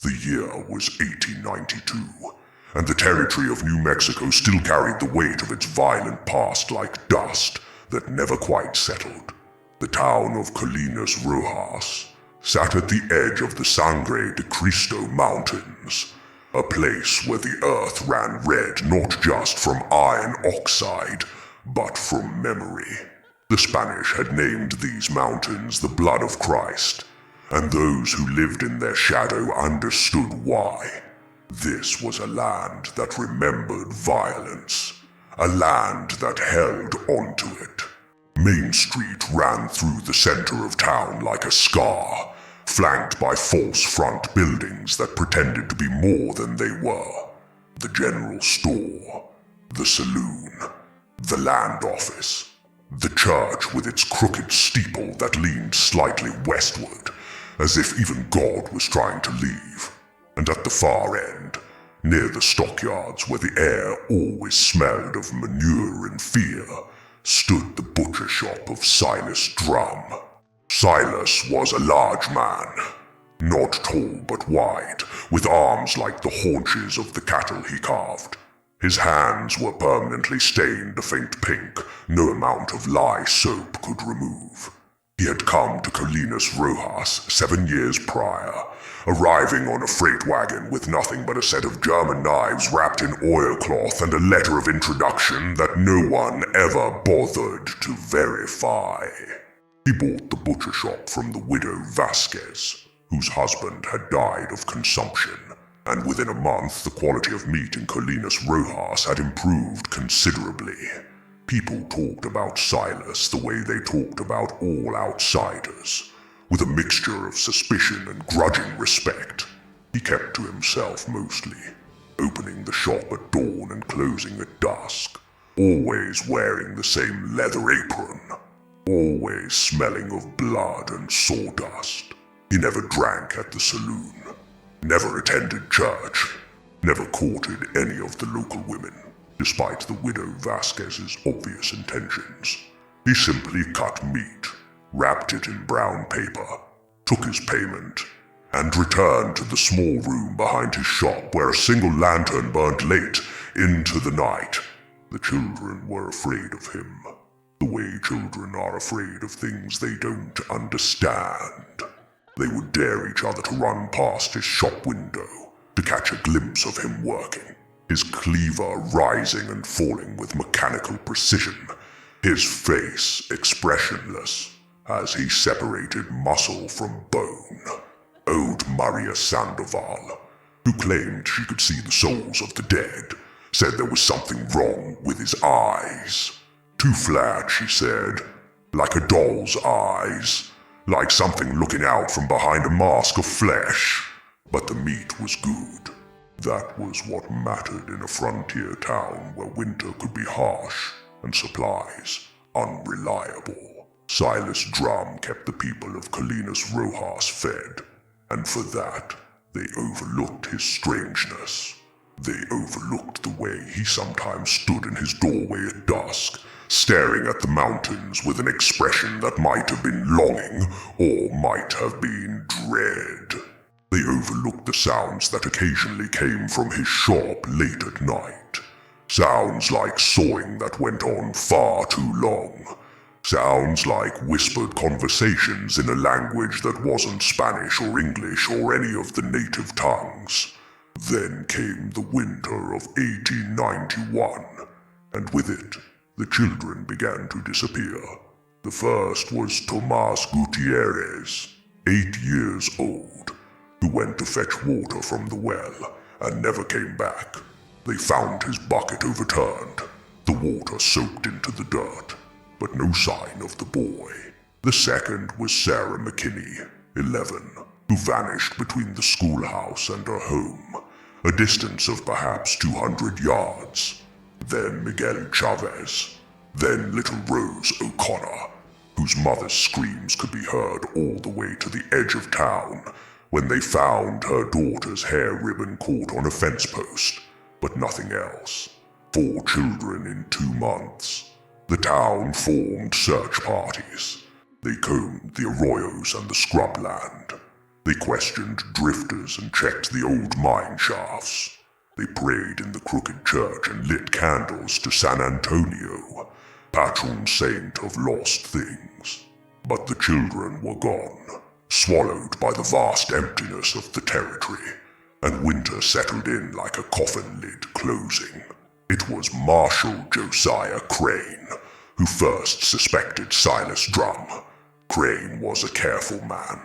The year was 1892, and the territory of New Mexico still carried the weight of its violent past like dust that never quite settled. The town of Colinas Rojas sat at the edge of the Sangre de Cristo Mountains, a place where the earth ran red not just from iron oxide, but from memory. The Spanish had named these mountains the blood of Christ, and those who lived in their shadow understood why. This was a land that remembered violence, a land that held onto it. Main Street ran through the center of town like a scar, flanked by false front buildings that pretended to be more than they were. The general store, the saloon, the land office, the church with its crooked steeple that leaned slightly westward, as if even God was trying to leave. And at the far end, near the stockyards where the air always smelled of manure and fear, stood the butcher shop of Silas Drum. Silas was a large man, not tall but wide, with arms like the haunches of the cattle he carved. His hands were permanently stained a faint pink no amount of lye soap could remove. He had come to Colinas Rojas 7 years prior, arriving on a freight wagon with nothing but a set of German knives wrapped in oilcloth and a letter of introduction that no one ever bothered to verify. He bought the butcher shop from the widow Vasquez, whose husband had died of consumption, and within a month the quality of meat in Colinas Rojas had improved considerably. People talked about Silas the way they talked about all outsiders, with a mixture of suspicion and grudging respect. He kept to himself mostly, opening the shop at dawn and closing at dusk, always wearing the same leather apron, always smelling of blood and sawdust. He never drank at the saloon, never attended church, never courted any of the local women, despite the widow Vasquez's obvious intentions. He simply cut meat, wrapped it in brown paper, took his payment, and returned to the small room behind his shop where a single lantern burned late into the night. The children were afraid of him, the way children are afraid of things they don't understand. They would dare each other to run past his shop window to catch a glimpse of him working, his cleaver rising and falling with mechanical precision, his face expressionless as he separated muscle from bone. Old Maria Sandoval, who claimed she could see the souls of the dead, said there was something wrong with his eyes. Too flat, she said, like a doll's eyes, like something looking out from behind a mask of flesh. But the meat was good. That was what mattered in a frontier town where winter could be harsh and supplies unreliable. Silas Drum kept the people of Colinas Rojas fed, and for that, they overlooked his strangeness. They overlooked the way he sometimes stood in his doorway at dusk, staring at the mountains with an expression that might have been longing or might have been dread. They overlooked the sounds that occasionally came from his shop late at night. Sounds like sawing that went on far too long. Sounds like whispered conversations in a language that wasn't Spanish or English or any of the native tongues. Then came the winter of 1891, and with it, the children began to disappear. The first was Tomas Gutierrez, 8 years old, who went to fetch water from the well and never came back. They found his bucket overturned, the water soaked into the dirt, but no sign of the boy. The second was Sarah McKinney, 11, who vanished between the schoolhouse and her home, a distance of perhaps 200 yards. Then Miguel Chavez, then little Rose O'Connor, whose mother's screams could be heard all the way to the edge of town when they found her daughter's hair ribbon caught on a fence post, but nothing else. 4 children in 2 months. The town formed search parties. They combed the arroyos and the scrubland. They questioned drifters and checked the old mine shafts. They prayed in the crooked church and lit candles to San Antonio, patron saint of lost things. But the children were gone, swallowed by the vast emptiness of the territory, and winter settled in like a coffin lid closing. It was Marshal Josiah Crane who first suspected Silas Drum. Crane was a careful man,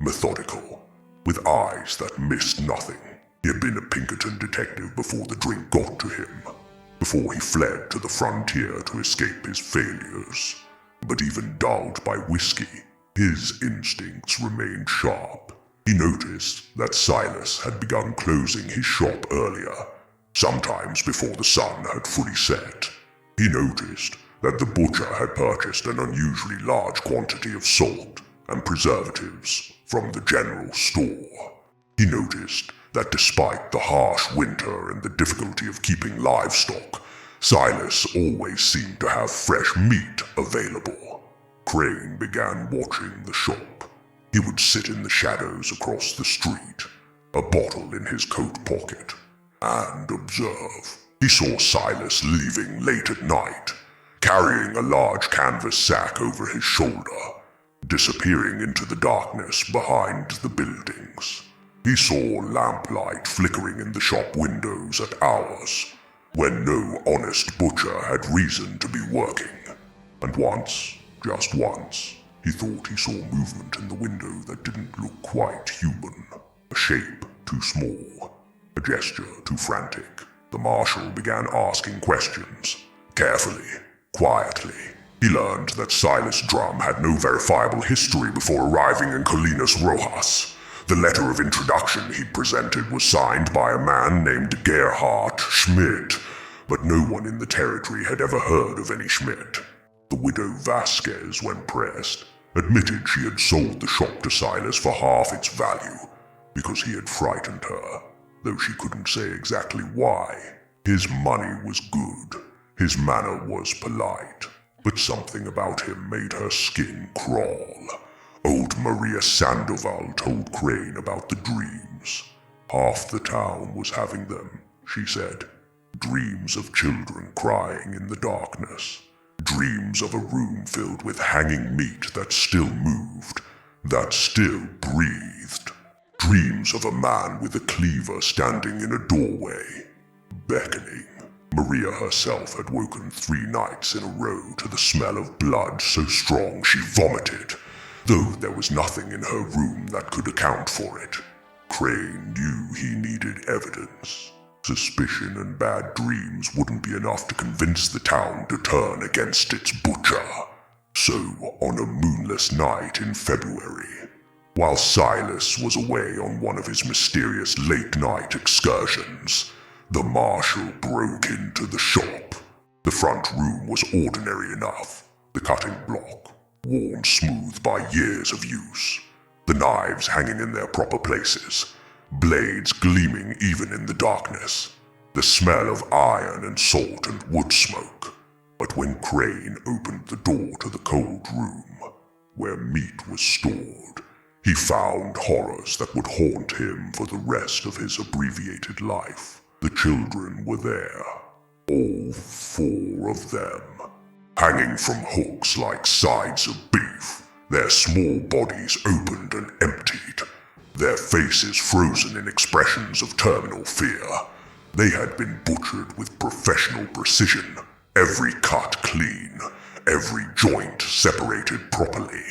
methodical, with eyes that missed nothing. He had been a Pinkerton detective before the drink got to him, before he fled to the frontier to escape his failures. But even dulled by whiskey, his instincts remained sharp. He noticed that Silas had begun closing his shop earlier, sometimes before the sun had fully set. He noticed that the butcher had purchased an unusually large quantity of salt and preservatives from the general store. He noticed that despite the harsh winter and the difficulty of keeping livestock, Silas always seemed to have fresh meat available. Crane began watching the shop. He would sit in the shadows across the street, a bottle in his coat pocket, and observe. He saw Silas leaving late at night, carrying a large canvas sack over his shoulder, disappearing into the darkness behind the buildings. He saw lamplight flickering in the shop windows at hours when no honest butcher had reason to be working. And once, just once, he thought he saw movement in the window that didn't look quite human. A shape too small, a gesture too frantic. The marshal began asking questions. Carefully, quietly, he learned that Silas Drum had no verifiable history before arriving in Colinas Rojas. The letter of introduction he'd presented was signed by a man named Gerhard Schmidt, but no one in the territory had ever heard of any Schmidt. The widow Vasquez, when pressed, admitted she had sold the shop to Silas for half its value, because he had frightened her, though she couldn't say exactly why. His money was good, his manner was polite, but something about him made her skin crawl. Old Maria Sandoval told Crane about the dreams. Half the town was having them, she said. Dreams of children crying in the darkness. Dreams of a room filled with hanging meat that still moved, that still breathed. Dreams of a man with a cleaver standing in a doorway, beckoning. Maria herself had woken 3 nights in a row to the smell of blood so strong she vomited, though there was nothing in her room that could account for it. Crane knew he needed evidence. Suspicion and bad dreams wouldn't be enough to convince the town to turn against its butcher. So, on a moonless night in February, while Silas was away on one of his mysterious late-night excursions, the marshal broke into the shop. The front room was ordinary enough, the cutting block worn smooth by years of use, the knives hanging in their proper places, blades gleaming even in the darkness, the smell of iron and salt and wood smoke. But when Crane opened the door to the cold room, where meat was stored, he found horrors that would haunt him for the rest of his abbreviated life. The children were there, all 4 of them, hanging from hooks like sides of beef, their small bodies opened and emptied, their faces frozen in expressions of terminal fear. They had been butchered with professional precision, every cut clean, every joint separated properly,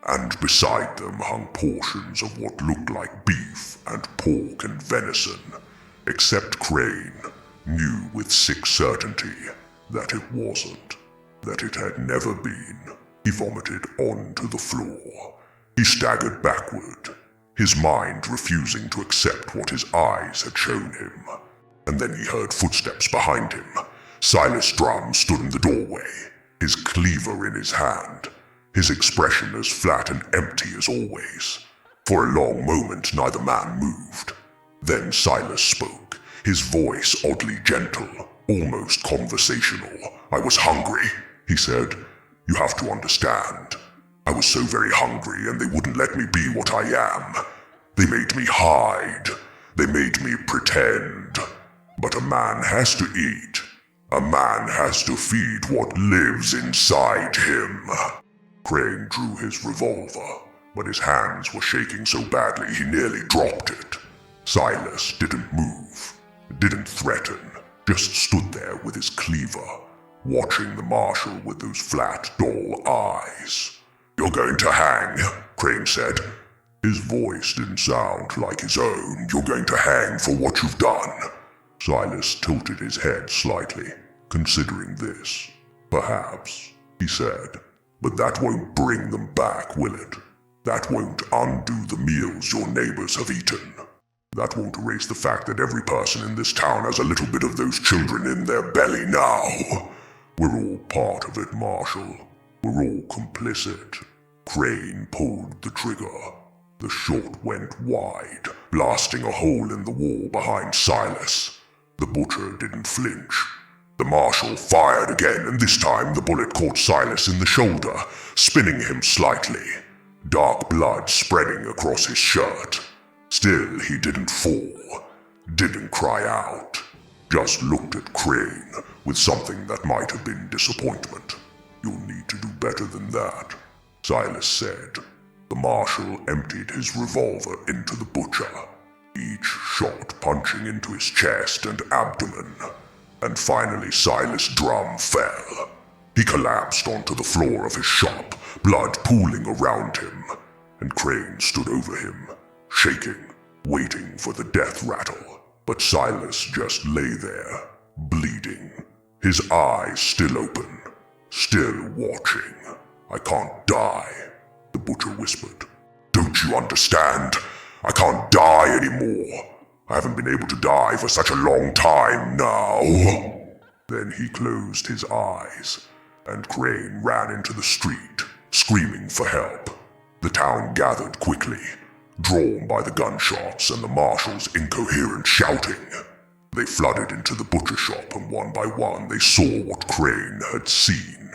and beside them hung portions of what looked like beef and pork and venison, except Crane knew with sick certainty that it wasn't, that it had never been. He vomited onto the floor. He staggered backward, his mind refusing to accept what his eyes had shown him. And then he heard footsteps behind him. Silas Drum stood in the doorway, his cleaver in his hand, his expression as flat and empty as always. For a long moment neither man moved. Then Silas spoke, his voice oddly gentle, almost conversational. "I was hungry," he said. "You have to understand. I was so very hungry and they wouldn't let me be what I am. They made me hide. They made me pretend. But a man has to eat. A man has to feed what lives inside him. Crane drew his revolver, but his hands were shaking so badly he nearly dropped it. Silas didn't move, didn't threaten, just stood there with his cleaver, watching the marshal with those flat, dull eyes. "You're going to hang," Crane said. His voice didn't sound like his own. "You're going to hang for what you've done." Silas tilted his head slightly, considering this. "Perhaps," he said, "but that won't bring them back, will it? That won't undo the meals your neighbors have eaten. That won't erase the fact that every person in this town has a little bit of those children in their belly now. We're all part of it, Marshal. We're all complicit." Crane pulled the trigger. The shot went wide, blasting a hole in the wall behind Silas. The butcher didn't flinch. The marshal fired again, and this time the bullet caught Silas in the shoulder, spinning him slightly. Dark blood spreading across his shirt. Still, he didn't fall, didn't cry out, just looked at Crane with something that might have been disappointment. "You'll need to do better than that," Silas said. The marshal emptied his revolver into the butcher, each shot punching into his chest and abdomen. And finally Silas Drum fell. He collapsed onto the floor of his shop, blood pooling around him, and Crane stood over him, shaking, waiting for the death rattle. But Silas just lay there, bleeding, his eyes still open, still watching. "I can't die," the butcher whispered. "Don't you understand? I can't die anymore. I haven't been able to die for such a long time now." Then he closed his eyes, and Crane ran into the street, screaming for help. The town gathered quickly, drawn by the gunshots and the marshal's incoherent shouting. They flooded into the butcher shop, and one by one they saw what Crane had seen.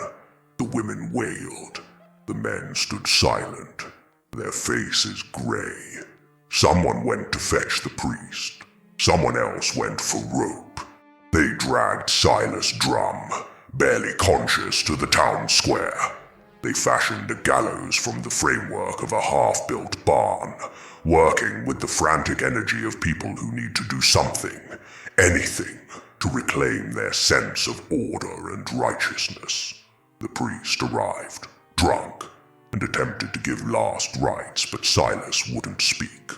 The women wailed. The men stood silent, their faces gray. Someone went to fetch the priest. Someone else went for rope. They dragged Silas Drum, barely conscious, to the town square. They fashioned a gallows from the framework of a half-built barn, working with the frantic energy of people who need to do something, anything, to reclaim their sense of order and righteousness. The priest arrived, drunk, and attempted to give last rites, but Silas wouldn't speak,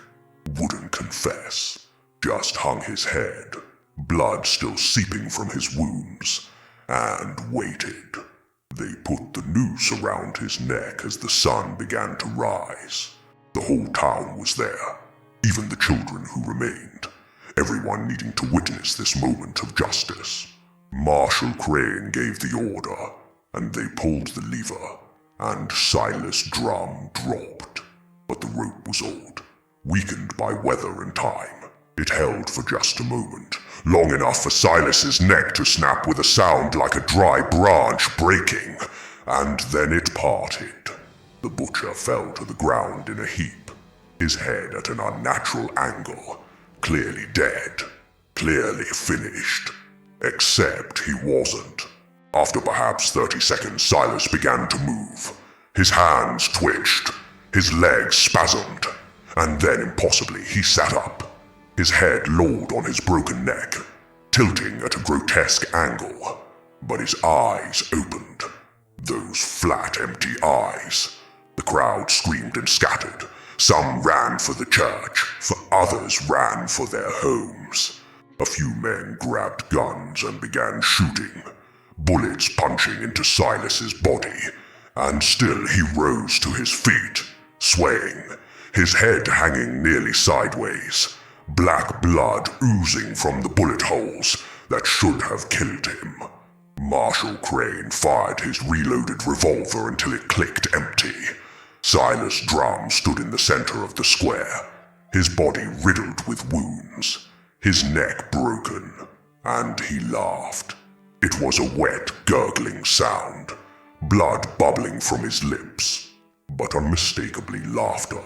wouldn't confess, just hung his head, blood still seeping from his wounds, and waited. They put the noose around his neck as the sun began to rise. The whole town was there, even the children who remained, everyone needing to witness this moment of justice. Marshal Crane gave the order, and they pulled the lever, and Silas Drum dropped. But the rope was old, weakened by weather and time. It held for just a moment, long enough for Silas's neck to snap with a sound like a dry branch breaking, and then it parted. The butcher fell to the ground in a heap, his head at an unnatural angle, clearly dead, clearly finished. Except he wasn't. After perhaps 30 seconds, Silas began to move. His hands twitched, his legs spasmed, and then impossibly he sat up. His head lolled on his broken neck, tilting at a grotesque angle, but his eyes opened. Those flat, empty eyes. The crowd screamed and scattered. Some ran for the church, for others ran for their homes. A few men grabbed guns and began shooting, bullets punching into Silas's body, and still he rose to his feet, swaying, his head hanging nearly sideways, black blood oozing from the bullet holes that should have killed him. Marshal Crane fired his reloaded revolver until it clicked empty. Silas Drum stood in the center of the square, his body riddled with wounds, his neck broken, and he laughed. It was a wet, gurgling sound, blood bubbling from his lips, but unmistakably laughter.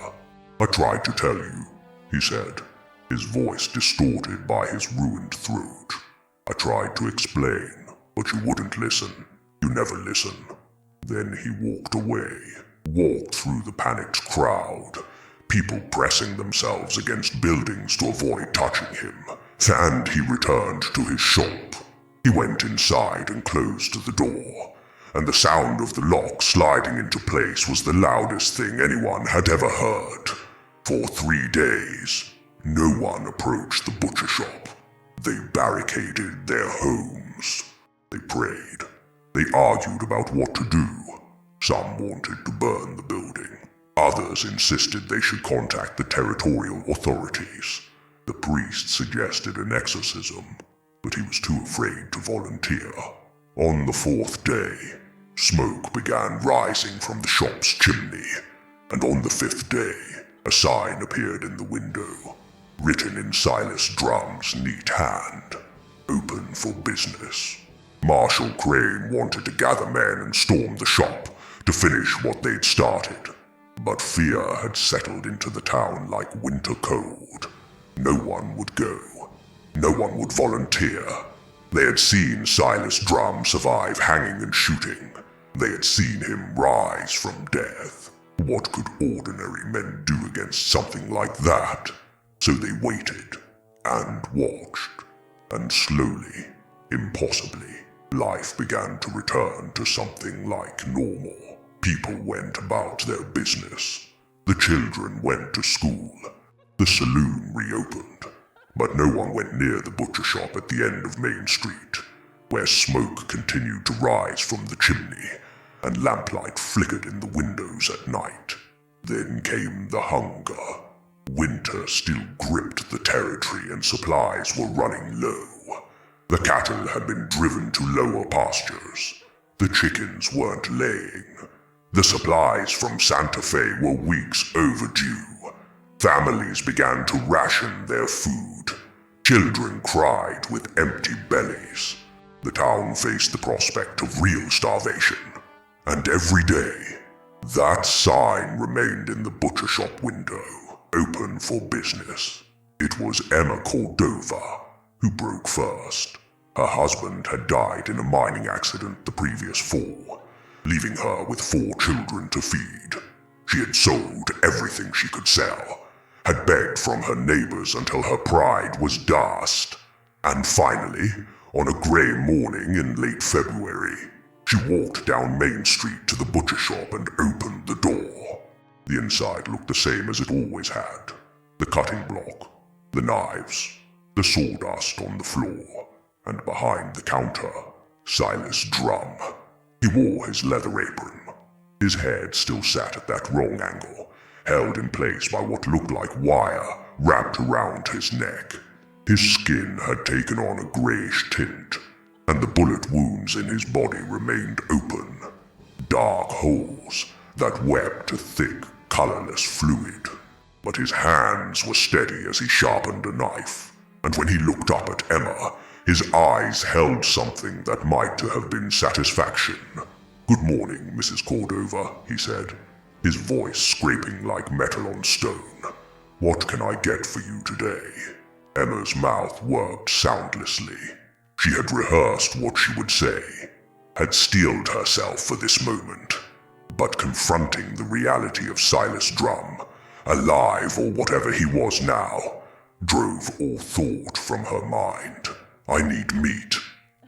"I tried to tell you," he said, his voice distorted by his ruined throat. I tried to explain, but you wouldn't listen. You never listen. Then he walked away, walked through the panicked crowd, people pressing themselves against buildings to avoid touching him, and he returned to his shop. He went inside and closed the door, and the sound of the lock sliding into place was the loudest thing anyone had ever heard. For 3 days, no one approached the butcher shop. They barricaded their homes. They prayed. They argued about what to do. Some wanted to burn the building. Others insisted they should contact the territorial authorities. The priest suggested an exorcism, but he was too afraid to volunteer. On the 4th day, smoke began rising from the shop's chimney, and on the 5th day, a sign appeared in the window, written in Silas Drum's neat hand, "Open for business." Marshal Crane wanted to gather men and storm the shop to finish what they'd started, but fear had settled into the town like winter cold. No one would go. No one would volunteer. They had seen Silas Drum survive hanging and shooting. They had seen him rise from death. What could ordinary men do against something like that? So they waited and watched, and slowly, impossibly, life began to return to something like normal. People went about their business. The children went to school. The saloon reopened. But no one went near the butcher shop at the end of Main Street, where smoke continued to rise from the chimney, and lamplight flickered in the windows at night. Then came the hunger. Winter still gripped the territory and supplies were running low. The cattle had been driven to lower pastures. The chickens weren't laying. The supplies from Santa Fe were weeks overdue. Families began to ration their food. Children cried with empty bellies. The town faced the prospect of real starvation. And every day, that sign remained in the butcher shop window, open for business. It was Emma Cordova who broke first. Her husband had died in a mining accident the previous fall, leaving her with 4 children to feed. She had sold everything she could sell, had begged from her neighbors until her pride was dust, and finally, on a gray morning in late February, she walked down Main Street to the butcher shop and opened the door. The inside looked the same as it always had. The cutting block, the knives, the sawdust on the floor, and behind the counter, Silas Drum. He wore his leather apron. His head still sat at that wrong angle, held in place by what looked like wire wrapped around his neck. His skin had taken on a grayish tint, and the bullet wounds in his body remained open, dark holes that wept a thick, colorless fluid. But his hands were steady as he sharpened a knife, and when he looked up at Emma, his eyes held something that might have been satisfaction. "Good morning, Mrs. Cordova," he said, his voice scraping like metal on stone. "What can I get for you today?" Emma's mouth worked soundlessly. She had rehearsed what she would say, had steeled herself for this moment, but confronting the reality of Silas Drum, alive or whatever he was now, drove all thought from her mind. "I need meat,"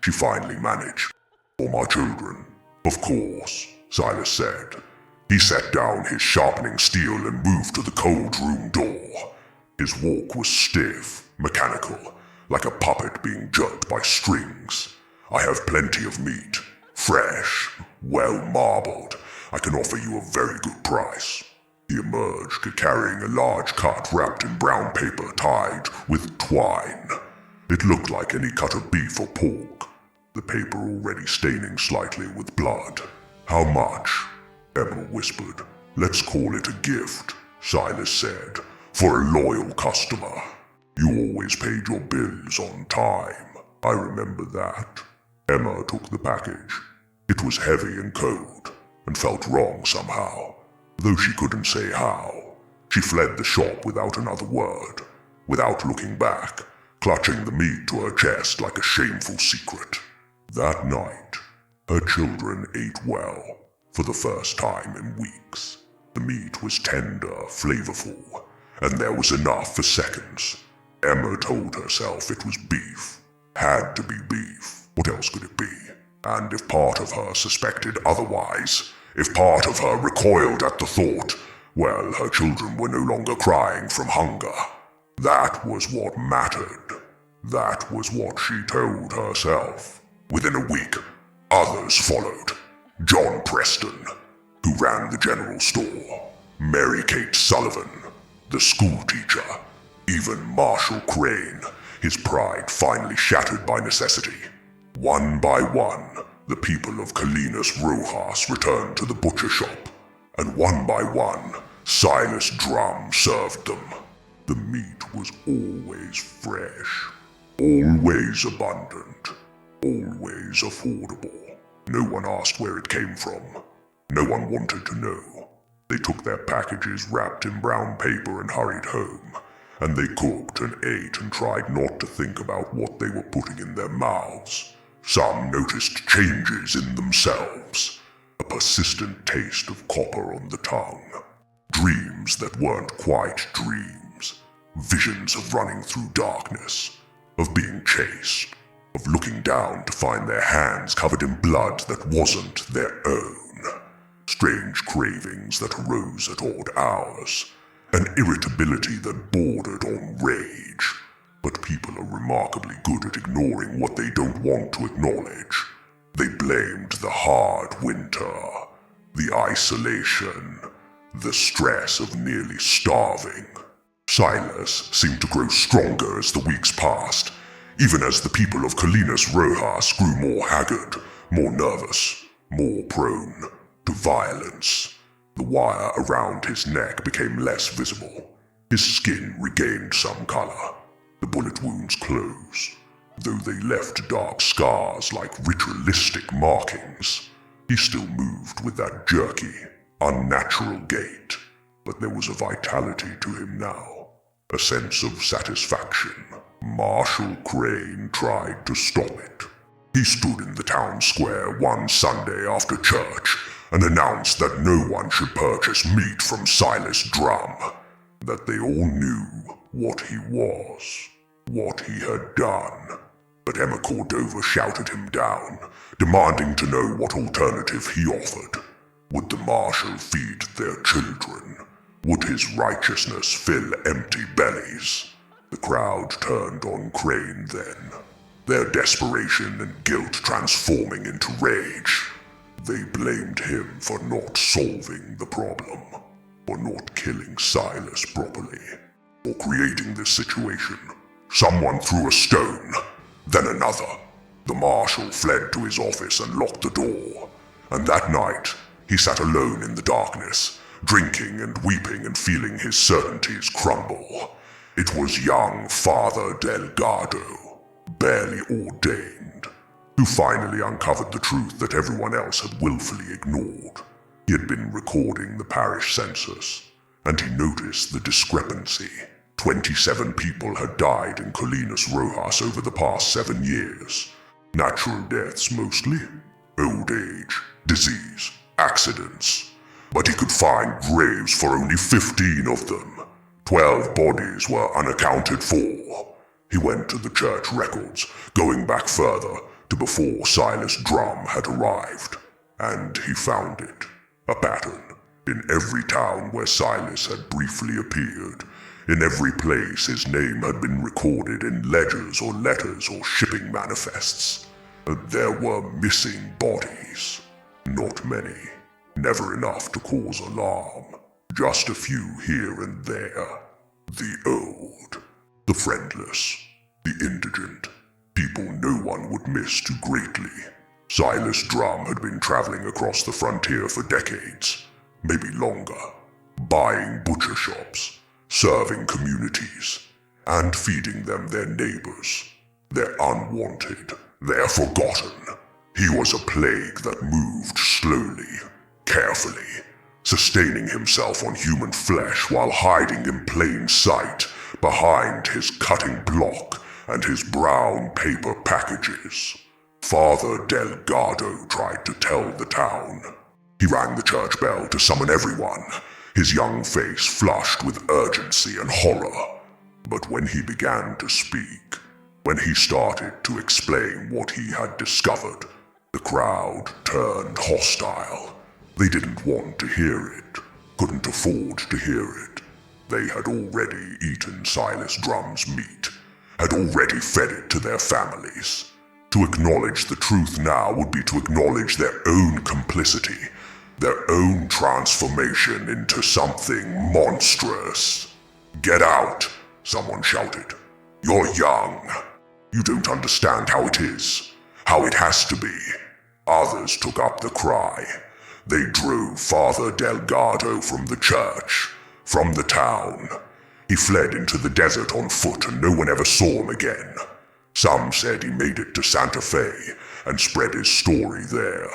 she finally managed. "For my children." "Of course," Silas said. He set down his sharpening steel and moved to the cold room door. His walk was stiff, mechanical, like a puppet being jerked by strings. "I have plenty of meat, fresh, well marbled. I can offer you a very good price." He emerged carrying a large cut wrapped in brown paper tied with twine. It looked like any cut of beef or pork, the paper already staining slightly with blood. "How much?" Emma whispered. "Let's call it a gift," Silas said, "for a loyal customer. You always paid your bills on time. I remember that." Emma took the package. It was heavy and cold, and felt wrong somehow, though she couldn't say how. She fled the shop without another word, without looking back, clutching the meat to her chest like a shameful secret. That night, her children ate well, for the first time in weeks. The meat was tender, flavorful, and there was enough for seconds. Emma told herself it was beef. Had to be beef. What else could it be? And if part of her suspected otherwise, if part of her recoiled at the thought, well, her children were no longer crying from hunger. That was what mattered. That was what she told herself. Within a week, others followed. John Preston, who ran the general store, Mary Kate Sullivan, the schoolteacher, even Marshall Crane, his pride finally shattered by necessity. One by one, the people of Colinas Rojas returned to the butcher shop, and one by one, Silas Drum served them. The meat was always fresh, always abundant, always affordable. No one asked where it came from. No one wanted to know. They took their packages wrapped in brown paper and hurried home, and they cooked and ate and tried not to think about what they were putting in their mouths. Some noticed changes in themselves, a persistent taste of copper on the tongue, dreams that weren't quite dreams, visions of running through darkness, of being chased, of looking down to find their hands covered in blood that wasn't their own, strange cravings that arose at odd hours, an irritability that bordered on rage. But people are remarkably good at ignoring what they don't want to acknowledge. They blamed the hard winter, the isolation, the stress of nearly starving. Silas seemed to grow stronger as the weeks passed, even as the people of Colinas Rojas grew more haggard, more nervous, more prone to violence. The wire around his neck became less visible. His skin regained some color. The bullet wounds closed, though they left dark scars like ritualistic markings. He still moved with that jerky, unnatural gait, but there was a vitality to him now, a sense of satisfaction. Marshall Crane tried to stop it. He stood in the town square one Sunday after church and announced that no one should purchase meat from Silas Drum, that they all knew what he was, what he had done. But Emma Cordova shouted him down, demanding to know what alternative he offered. Would the marshal feed their children? Would his righteousness fill empty bellies? The crowd turned on Crane then, their desperation and guilt transforming into rage. They blamed him for not solving the problem, for not killing Silas properly, for creating this situation. Someone threw a stone, then another. The marshal fled to his office and locked the door, and that night he sat alone in the darkness, drinking and weeping and feeling his certainties crumble. It was young Father Delgado, barely ordained, who finally uncovered the truth that everyone else had willfully ignored. He had been recording the parish census, and he noticed the discrepancy. 27 people had died in Colinas Rojas over the past 7 years. Natural deaths mostly, old age, disease, accidents. But he could find graves for only 15 of them. 12 bodies were unaccounted for. He went to the church records, going back further to before Silas Drum had arrived, and he found it. A pattern. In every town where Silas had briefly appeared, in every place his name had been recorded in ledgers or letters or shipping manifests. There were missing bodies. Not many. Never enough to cause alarm. Just a few here and there. The old, the friendless, the indigent. People no one would miss too greatly. Silas Drum had been traveling across the frontier for decades, maybe longer, buying butcher shops, serving communities, and feeding them their neighbors, their unwanted, their forgotten. He was a plague that moved slowly, carefully, sustaining himself on human flesh while hiding in plain sight behind his cutting block and his brown paper packages. Father Delgado tried to tell the town. He rang the church bell to summon everyone, his young face flushed with urgency and horror. But when he began to speak, when he started to explain what he had discovered, the crowd turned hostile. They didn't want to hear it, couldn't afford to hear it. They had already eaten Silas Drum's meat, had already fed it to their families. To acknowledge the truth now would be to acknowledge their own complicity, their own transformation into something monstrous. "Get out," someone shouted. "You're young. You don't understand how it is, how it has to be." Others took up the cry. They drove Father Delgado from the church, from the town. He fled into the desert on foot and no one ever saw him again. Some said he made it to Santa Fe and spread his story there.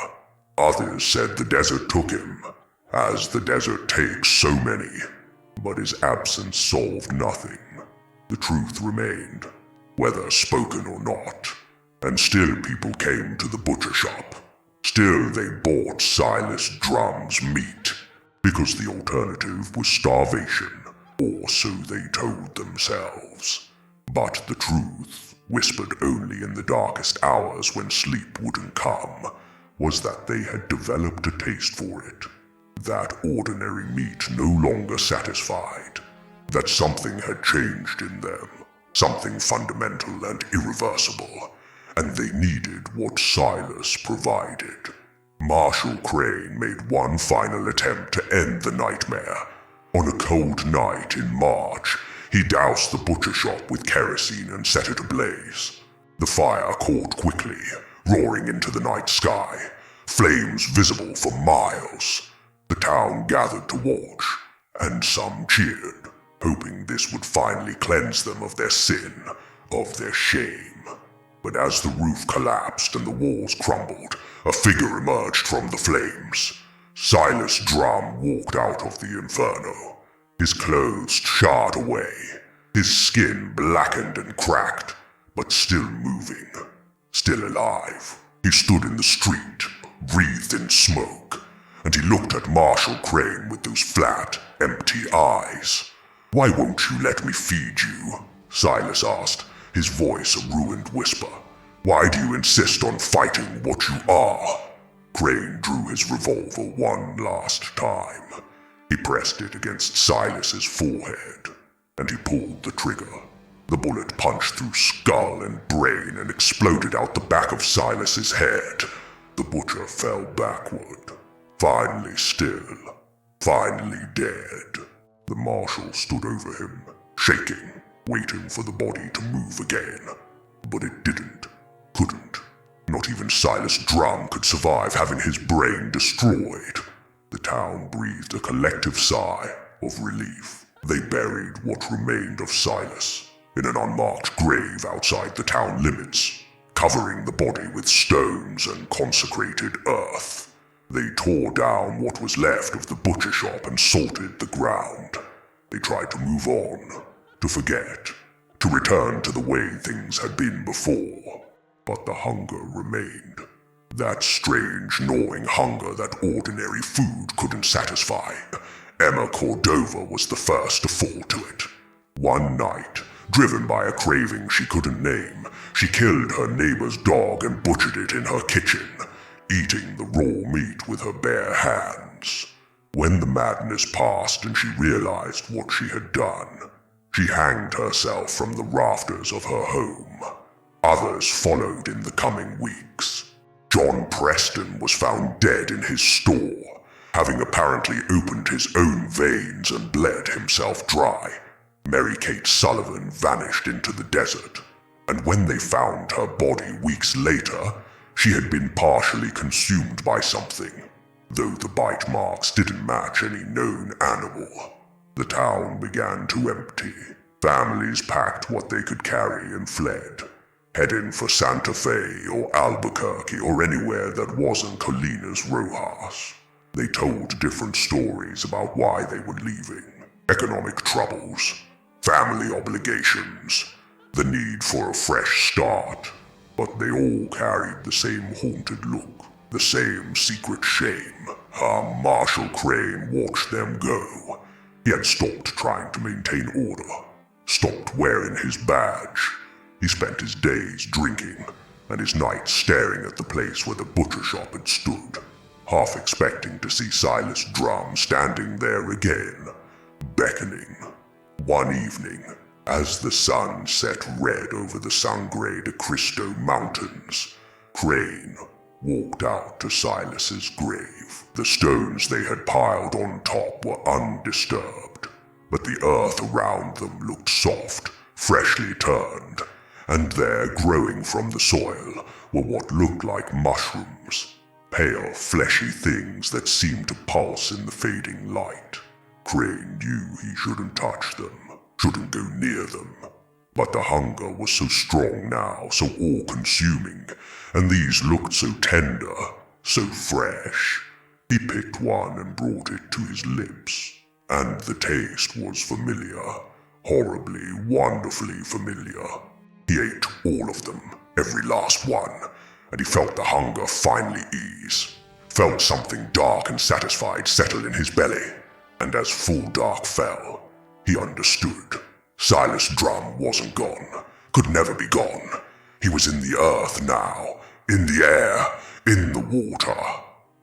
Others said the desert took him, as the desert takes so many. But his absence solved nothing. The truth remained, whether spoken or not. And still people came to the butcher shop. Still they bought Silas Drum's meat, because the alternative was starvation, or so they told themselves. But the truth, whispered only in the darkest hours when sleep wouldn't come, was that they had developed a taste for it. That ordinary meat no longer satisfied. That something had changed in them, something fundamental and irreversible, and they needed what Silas provided. Marshal Crane made one final attempt to end the nightmare. On a cold night in March, he doused the butcher shop with kerosene and set it ablaze. The fire caught quickly, roaring into the night sky, flames visible for miles. The town gathered to watch, and some cheered, hoping this would finally cleanse them of their sin, of their shame. But as the roof collapsed and the walls crumbled, a figure emerged from the flames. Silas Drum walked out of the inferno. His clothes charred away, his skin blackened and cracked, but still moving, still alive. He stood in the street, wreathed in smoke, and he looked at Marshal Crane with those flat, empty eyes. "Why won't you let me feed you?" Silas asked, his voice a ruined whisper. "Why do you insist on fighting what you are?" Crane drew his revolver one last time. He pressed it against Silas's forehead, and he pulled the trigger. The bullet punched through skull and brain and exploded out the back of Silas's head. The butcher fell backward, finally still, finally dead. The marshal stood over him, shaking, waiting for the body to move again. But it didn't, couldn't. Not even Silas Drum could survive having his brain destroyed. The town breathed a collective sigh of relief. They buried what remained of Silas in an unmarked grave outside the town limits, covering the body with stones and consecrated earth. They tore down what was left of the butcher shop and salted the ground. They tried to move on, to forget, to return to the way things had been before. But the hunger remained. That strange, gnawing hunger that ordinary food couldn't satisfy. Emma Cordova was the first to fall to it. One night, driven by a craving she couldn't name, she killed her neighbor's dog and butchered it in her kitchen, eating the raw meat with her bare hands. When the madness passed and she realized what she had done, she hanged herself from the rafters of her home. Others followed in the coming weeks. John Preston was found dead in his store, having apparently opened his own veins and bled himself dry. Mary Kate Sullivan vanished into the desert, and when they found her body weeks later, she had been partially consumed by something, though the bite marks didn't match any known animal. The town began to empty. Families packed what they could carry and fled, heading for Santa Fe or Albuquerque or anywhere that wasn't Colinas Rojas. They told different stories about why they were leaving. Economic troubles, family obligations, the need for a fresh start. But they all carried the same haunted look, the same secret shame. Marshal Crane watched them go. He had stopped trying to maintain order, stopped wearing his badge. He spent his days drinking, and his nights staring at the place where the butcher shop had stood, half expecting to see Silas Drum standing there again, beckoning. One evening, as the sun set red over the Sangre de Cristo mountains, Crane walked out to Silas's grave. The stones they had piled on top were undisturbed, but the earth around them looked soft, freshly turned, and there, growing from the soil, were what looked like mushrooms, pale, fleshy things that seemed to pulse in the fading light. Crane knew he shouldn't touch them, shouldn't go near them. But the hunger was so strong now, so all-consuming, and these looked so tender, so fresh. He picked one and brought it to his lips, and the taste was familiar, horribly, wonderfully familiar. He ate all of them, every last one, and he felt the hunger finally ease, felt something dark and satisfied settle in his belly, and as full dark fell, he understood. Silas Drum wasn't gone, could never be gone. He was in the earth now, in the air, in the water.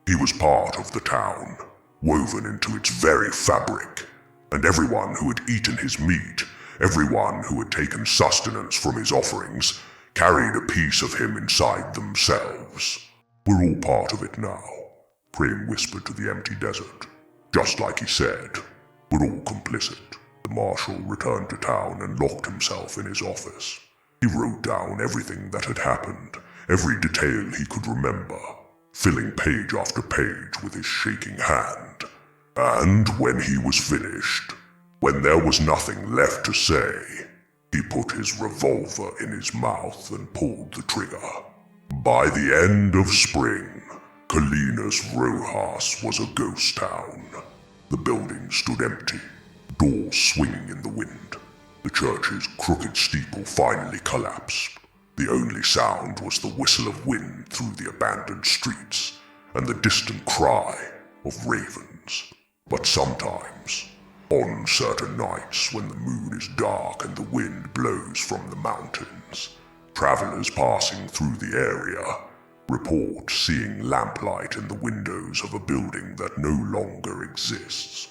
He was part of the town, woven into its very fabric, and everyone who had eaten his meat, everyone who had taken sustenance from his offerings, carried a piece of him inside themselves. We're all part of it now, Crane whispered to the empty desert. Just like he said, we're all complicit. The marshal returned to town and locked himself in his office. He wrote down everything that had happened, every detail he could remember, filling page after page with his shaking hand. And when he was finished, when there was nothing left to say, he put his revolver in his mouth and pulled the trigger. By the end of spring, Colinas Rojas was a ghost town. The building stood empty, doors swinging in the wind. The church's crooked steeple finally collapsed. The only sound was the whistle of wind through the abandoned streets and the distant cry of ravens. But sometimes, on certain nights when the moon is dark and the wind blows from the mountains, travelers passing through the area report seeing lamplight in the windows of a building that no longer exists.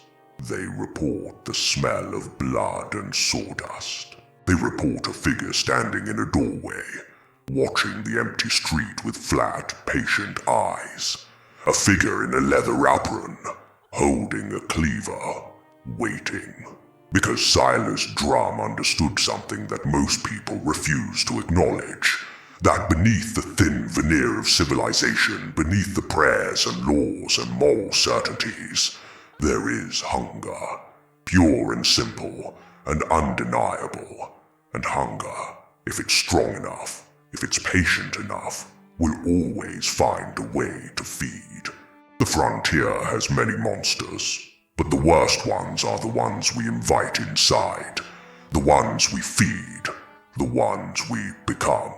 They report the smell of blood and sawdust. They report a figure standing in a doorway, watching the empty street with flat, patient eyes. A figure in a leather apron, holding a cleaver, waiting. Because Silas Drum understood something that most people refuse to acknowledge. That beneath the thin veneer of civilization, beneath the prayers and laws and moral certainties, there is hunger, pure and simple and undeniable. And hunger, if it's strong enough, if it's patient enough, will always find a way to feed. The frontier has many monsters, but the worst ones are the ones we invite inside, the ones we feed, the ones we become.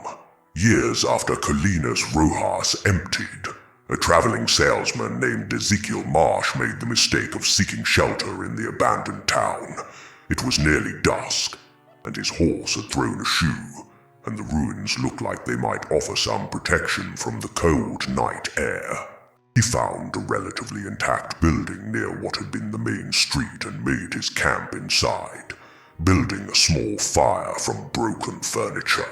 Years after Colinas Rojas emptied, a traveling salesman named Ezekiel Marsh made the mistake of seeking shelter in the abandoned town. It was nearly dusk, and his horse had thrown a shoe, and the ruins looked like they might offer some protection from the cold night air. He found a relatively intact building near what had been the main street and made his camp inside, building a small fire from broken furniture.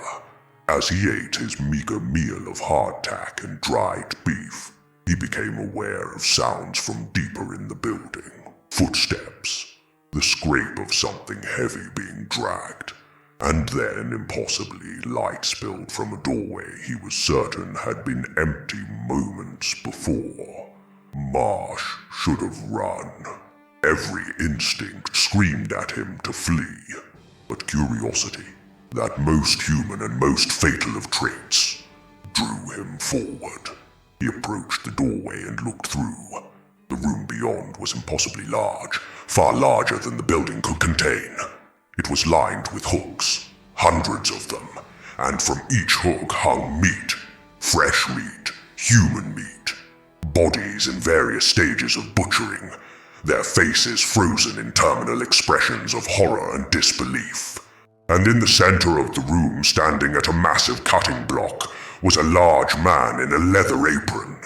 As he ate his meager meal of hardtack and dried beef, he became aware of sounds from deeper in the building. Footsteps, the scrape of something heavy being dragged, and then, impossibly, light spilled from a doorway he was certain had been empty moments before. Marsh should have run. Every instinct screamed at him to flee, but curiosity, that most human and most fatal of traits, drew him forward. He approached the doorway and looked through. The room beyond was impossibly large, far larger than the building could contain. It was lined with hooks, hundreds of them, and from each hook hung meat, fresh meat, human meat, bodies in various stages of butchering, their faces frozen in terminal expressions of horror and disbelief. And in the center of the room, standing at a massive cutting block, was a large man in a leather apron.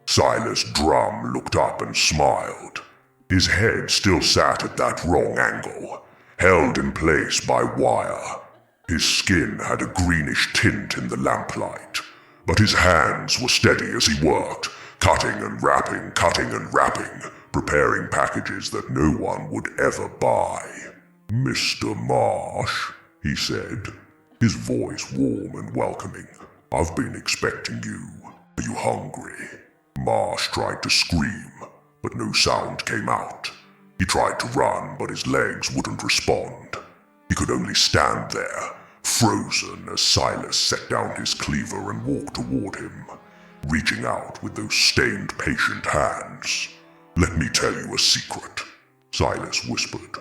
Silas Drum looked up and smiled. His head still sat at that wrong angle, held in place by wire. His skin had a greenish tint in the lamplight, but his hands were steady as he worked, cutting and wrapping, preparing packages that no one would ever buy. "Mr. Marsh," he said, his voice warm and welcoming. "I've been expecting you. Are you hungry?" Marsh tried to scream, but no sound came out. He tried to run, but his legs wouldn't respond. He could only stand there, frozen, as Silas set down his cleaver and walked toward him, reaching out with those stained, patient hands. "Let me tell you a secret," Silas whispered,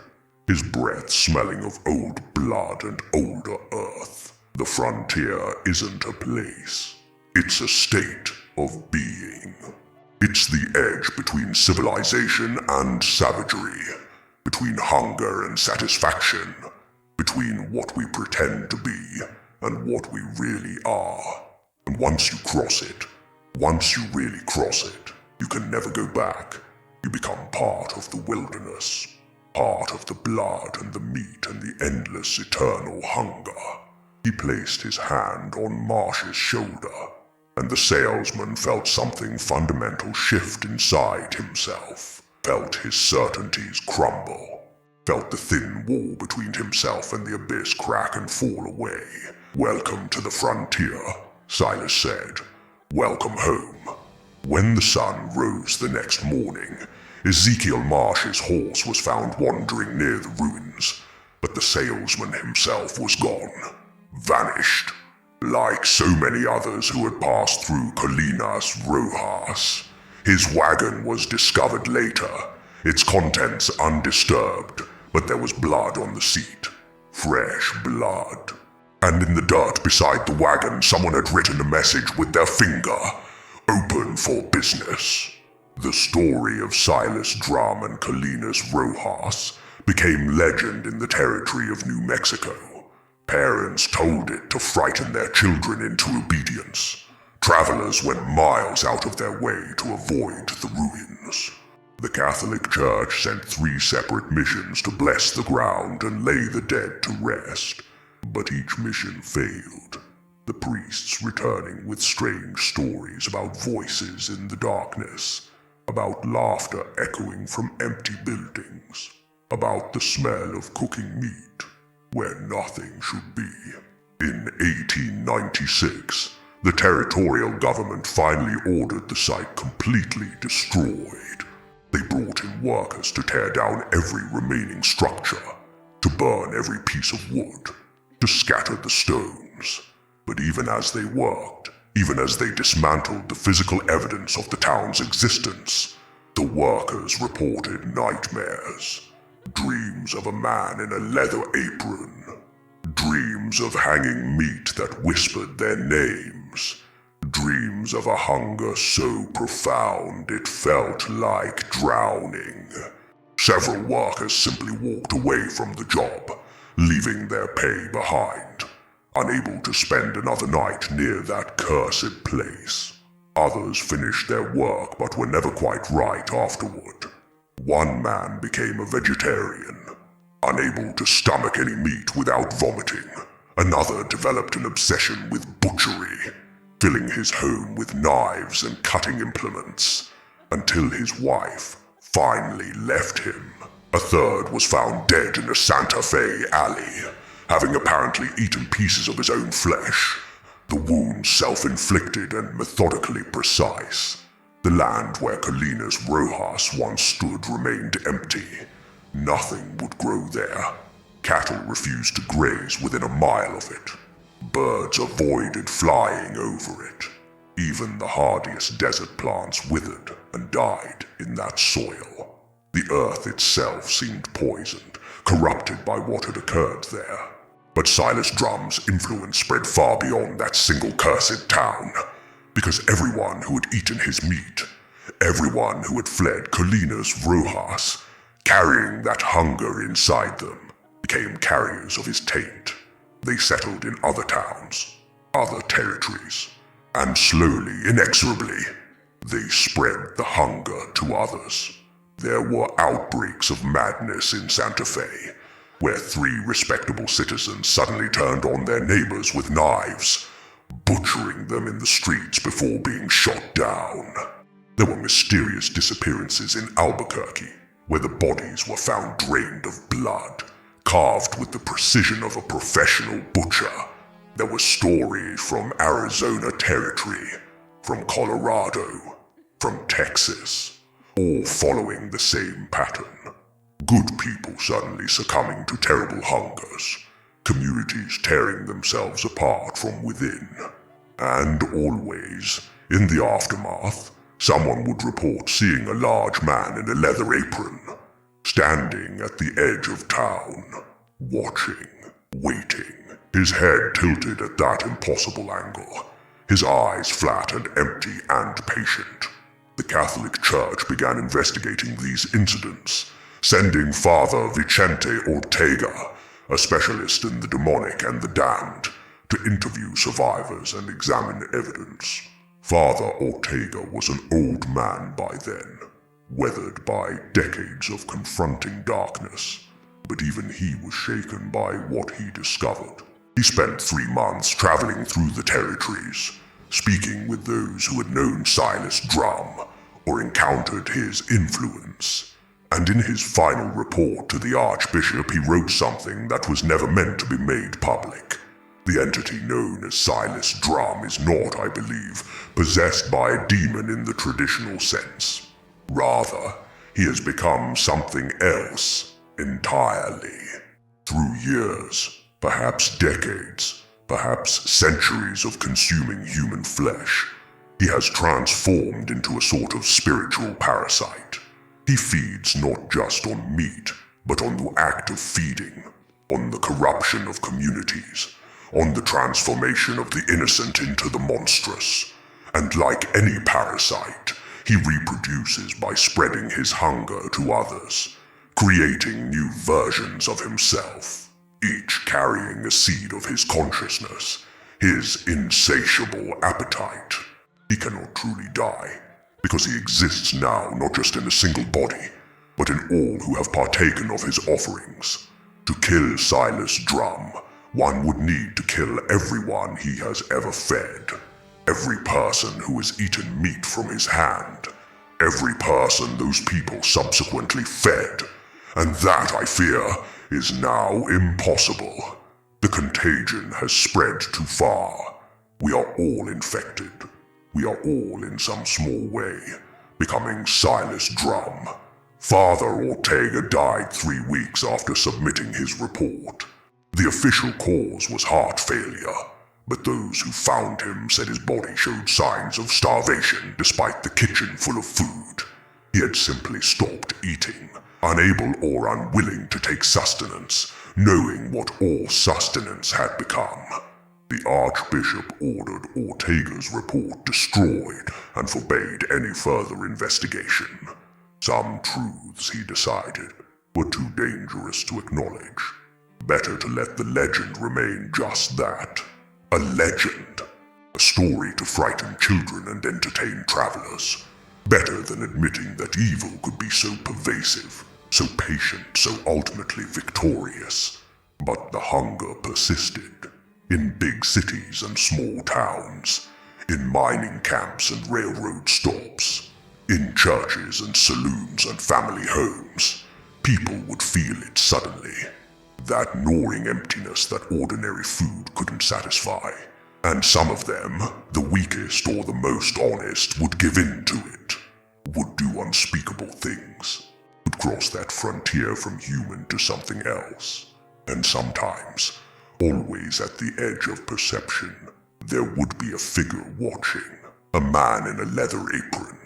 his breath smelling of old blood and older earth. "The frontier isn't a place. It's a state of being. It's the edge between civilization and savagery, between hunger and satisfaction, between what we pretend to be and what we really are. And once you cross it, once you really cross it, you can never go back. You become part of the wilderness, part of the blood and the meat and the endless eternal hunger." He placed his hand on Marsh's shoulder, and the salesman felt something fundamental shift inside himself, felt his certainties crumble, felt the thin wall between himself and the abyss crack and fall away. "Welcome to the frontier," Silas said. "Welcome home." When the sun rose the next morning, Ezekiel Marsh's horse was found wandering near the ruins, but the salesman himself was gone, vanished. Like so many others who had passed through Colinas Rojas, his wagon was discovered later, its contents undisturbed, but there was blood on the seat, fresh blood. And in the dirt beside the wagon, someone had written a message with their finger, "Open for business." The story of Silas Drum and Colinas Rojas became legend in the territory of New Mexico. Parents told it to frighten their children into obedience. Travelers went miles out of their way to avoid the ruins. The Catholic Church sent 3 separate missions to bless the ground and lay the dead to rest, but each mission failed, the priests returning with strange stories about voices in the darkness, about laughter echoing from empty buildings, about the smell of cooking meat where nothing should be. In 1896, the territorial government finally ordered the site completely destroyed. They brought in workers to tear down every remaining structure, to burn every piece of wood, to scatter the stones. But even as they worked, even as they dismantled the physical evidence of the town's existence, the workers reported nightmares. Dreams of a man in a leather apron. Dreams of hanging meat that whispered their names. Dreams of a hunger so profound it felt like drowning. Several workers simply walked away from the job, leaving their pay behind, unable to spend another night near that cursed place. Others finished their work but were never quite right afterward. One man became a vegetarian, unable to stomach any meat without vomiting. Another developed an obsession with butchery, filling his home with knives and cutting implements, until his wife finally left him. A third was found dead in a Santa Fe alley, having apparently eaten pieces of his own flesh, the wounds self-inflicted and methodically precise. The land where Colinas Rojas once stood remained empty. Nothing would grow there. Cattle refused to graze within a mile of it. Birds avoided flying over it. Even the hardiest desert plants withered and died in that soil. The earth itself seemed poisoned, corrupted by what had occurred there. But Silas Drum's influence spread far beyond that single cursed town, because everyone who had eaten his meat, everyone who had fled Colinas Rojas, carrying that hunger inside them, became carriers of his taint. They settled in other towns, other territories, and slowly, inexorably, they spread the hunger to others. There were outbreaks of madness in Santa Fe, where 3 respectable citizens suddenly turned on their neighbors with knives, butchering them in the streets before being shot down. There were mysterious disappearances in Albuquerque, where the bodies were found drained of blood, carved with the precision of a professional butcher. There were stories from Arizona Territory, from Colorado, from Texas, all following the same pattern. Good people suddenly succumbing to terrible hungers, communities tearing themselves apart from within. And always, in the aftermath, someone would report seeing a large man in a leather apron, standing at the edge of town, watching, waiting, his head tilted at that impossible angle, his eyes flat and empty and patient. The Catholic Church began investigating these incidents, sending Father Vicente Ortega, a specialist in the demonic and the damned, to interview survivors and examine evidence. Father Ortega was an old man by then, weathered by decades of confronting darkness, but even he was shaken by what he discovered. He spent 3 months traveling through the territories, speaking with those who had known Silas Drum or encountered his influence. And in his final report to the Archbishop, he wrote something that was never meant to be made public. The entity known as Silas Drum is not, I believe, possessed by a demon in the traditional sense. Rather, he has become something else entirely. Through years, perhaps decades, perhaps centuries of consuming human flesh, he has transformed into a sort of spiritual parasite. He feeds not just on meat, but on the act of feeding, on the corruption of communities, on the transformation of the innocent into the monstrous. And like any parasite, he reproduces by spreading his hunger to others, creating new versions of himself, each carrying a seed of his consciousness, his insatiable appetite. He cannot truly die, because he exists now not just in a single body, but in all who have partaken of his offerings. To kill Silas Drum, one would need to kill everyone he has ever fed, every person who has eaten meat from his hand, every person those people subsequently fed, and that, I fear, is now impossible. The contagion has spread too far. We are all infected. We are all in some small way becoming Silas Drum. Father Ortega died 3 weeks after submitting his report. The official cause was heart failure, but those who found him said his body showed signs of starvation despite the kitchen full of food. He had simply stopped eating, unable or unwilling to take sustenance, knowing what all sustenance had become. The Archbishop ordered Ortega's report destroyed and forbade any further investigation. Some truths, he decided, were too dangerous to acknowledge. Better to let the legend remain just that, a legend. A story to frighten children and entertain travelers. Better than admitting that evil could be so pervasive, so patient, so ultimately victorious. But the hunger persisted. In big cities and small towns, in mining camps and railroad stops, in churches and saloons and family homes, people would feel it suddenly. That gnawing emptiness that ordinary food couldn't satisfy. And some of them, the weakest or the most honest, would give in to it, would do unspeakable things, would cross that frontier from human to something else. And sometimes, always at the edge of perception, there would be a figure watching, A man in a leather apron.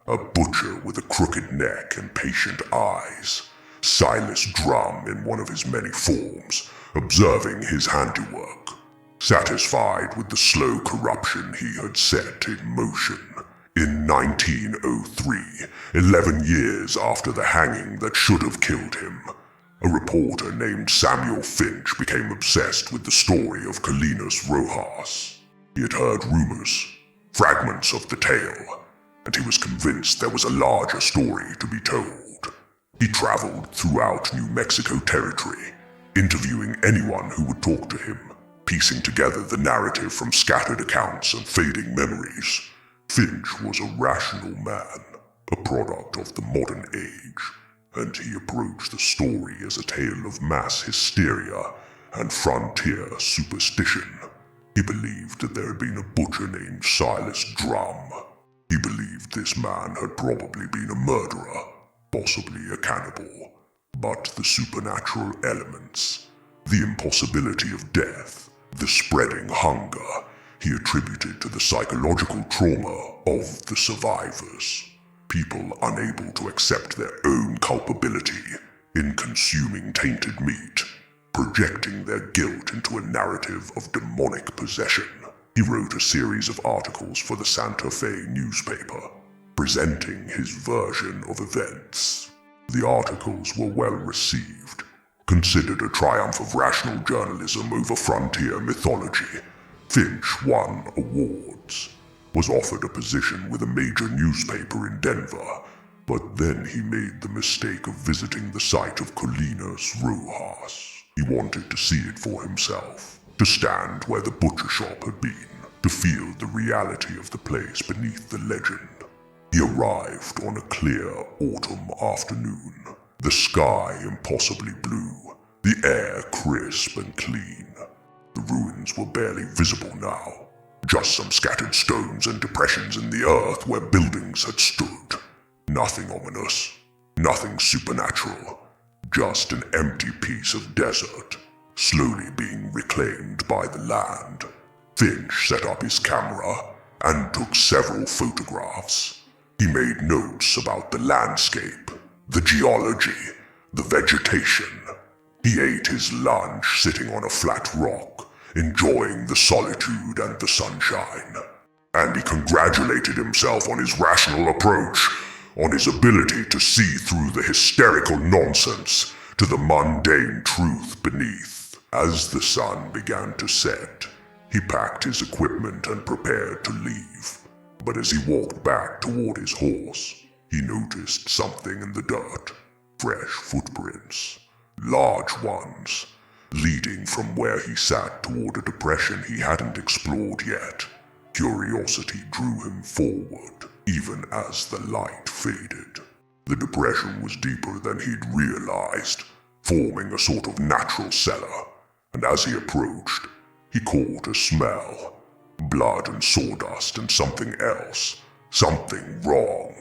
A butcher with a crooked neck and patient eyes. Silas Drum in one of his many forms, observing his handiwork, satisfied with the slow corruption he had set in motion. In 1903, 11 years after the hanging that should have killed him, a reporter named Samuel Finch became obsessed with the story of Colinas Rojas. He had heard rumors, fragments of the tale, and he was convinced there was a larger story to be told. He traveled throughout New Mexico territory, interviewing anyone who would talk to him, piecing together the narrative from scattered accounts and fading memories. Finch was a rational man, a product of the modern age, and he approached the story as a tale of mass hysteria and frontier superstition. He believed that there had been a butcher named Silas Drum. He believed this man had probably been a murderer, possibly a cannibal. But the supernatural elements, the impossibility of death, the spreading hunger, he attributed to the psychological trauma of the survivors. People unable to accept their own culpability in consuming tainted meat, projecting their guilt into a narrative of demonic possession. He wrote a series of articles for the Santa Fe newspaper, presenting his version of events. The articles were well received, considered a triumph of rational journalism over frontier mythology. Finch won awards, was offered a position with a major newspaper in Denver, but then he made the mistake of visiting the site of Colinas Rojas. He wanted to see it for himself, to stand where the butcher shop had been, to feel the reality of the place beneath the legend. He arrived on a clear autumn afternoon, the sky impossibly blue, the air crisp and clean. The ruins were barely visible now, just some scattered stones and depressions in the earth where buildings had stood. Nothing ominous, nothing supernatural, just an empty piece of desert, slowly being reclaimed by the land. Finch set up his camera and took several photographs. He made notes about the landscape, the geology, the vegetation. He ate his lunch sitting on a flat rock, enjoying the solitude and the sunshine. And he congratulated himself on his rational approach, on his ability to see through the hysterical nonsense to the mundane truth beneath. As the sun began to set, he packed his equipment and prepared to leave. But as he walked back toward his horse, he noticed something in the dirt. Fresh footprints, large ones, leading from where he sat toward a depression he hadn't explored yet. Curiosity drew him forward, even as the light faded. The depression was deeper than he'd realized, forming a sort of natural cellar, and as he approached, he caught a smell. Blood and sawdust and something else. Something wrong.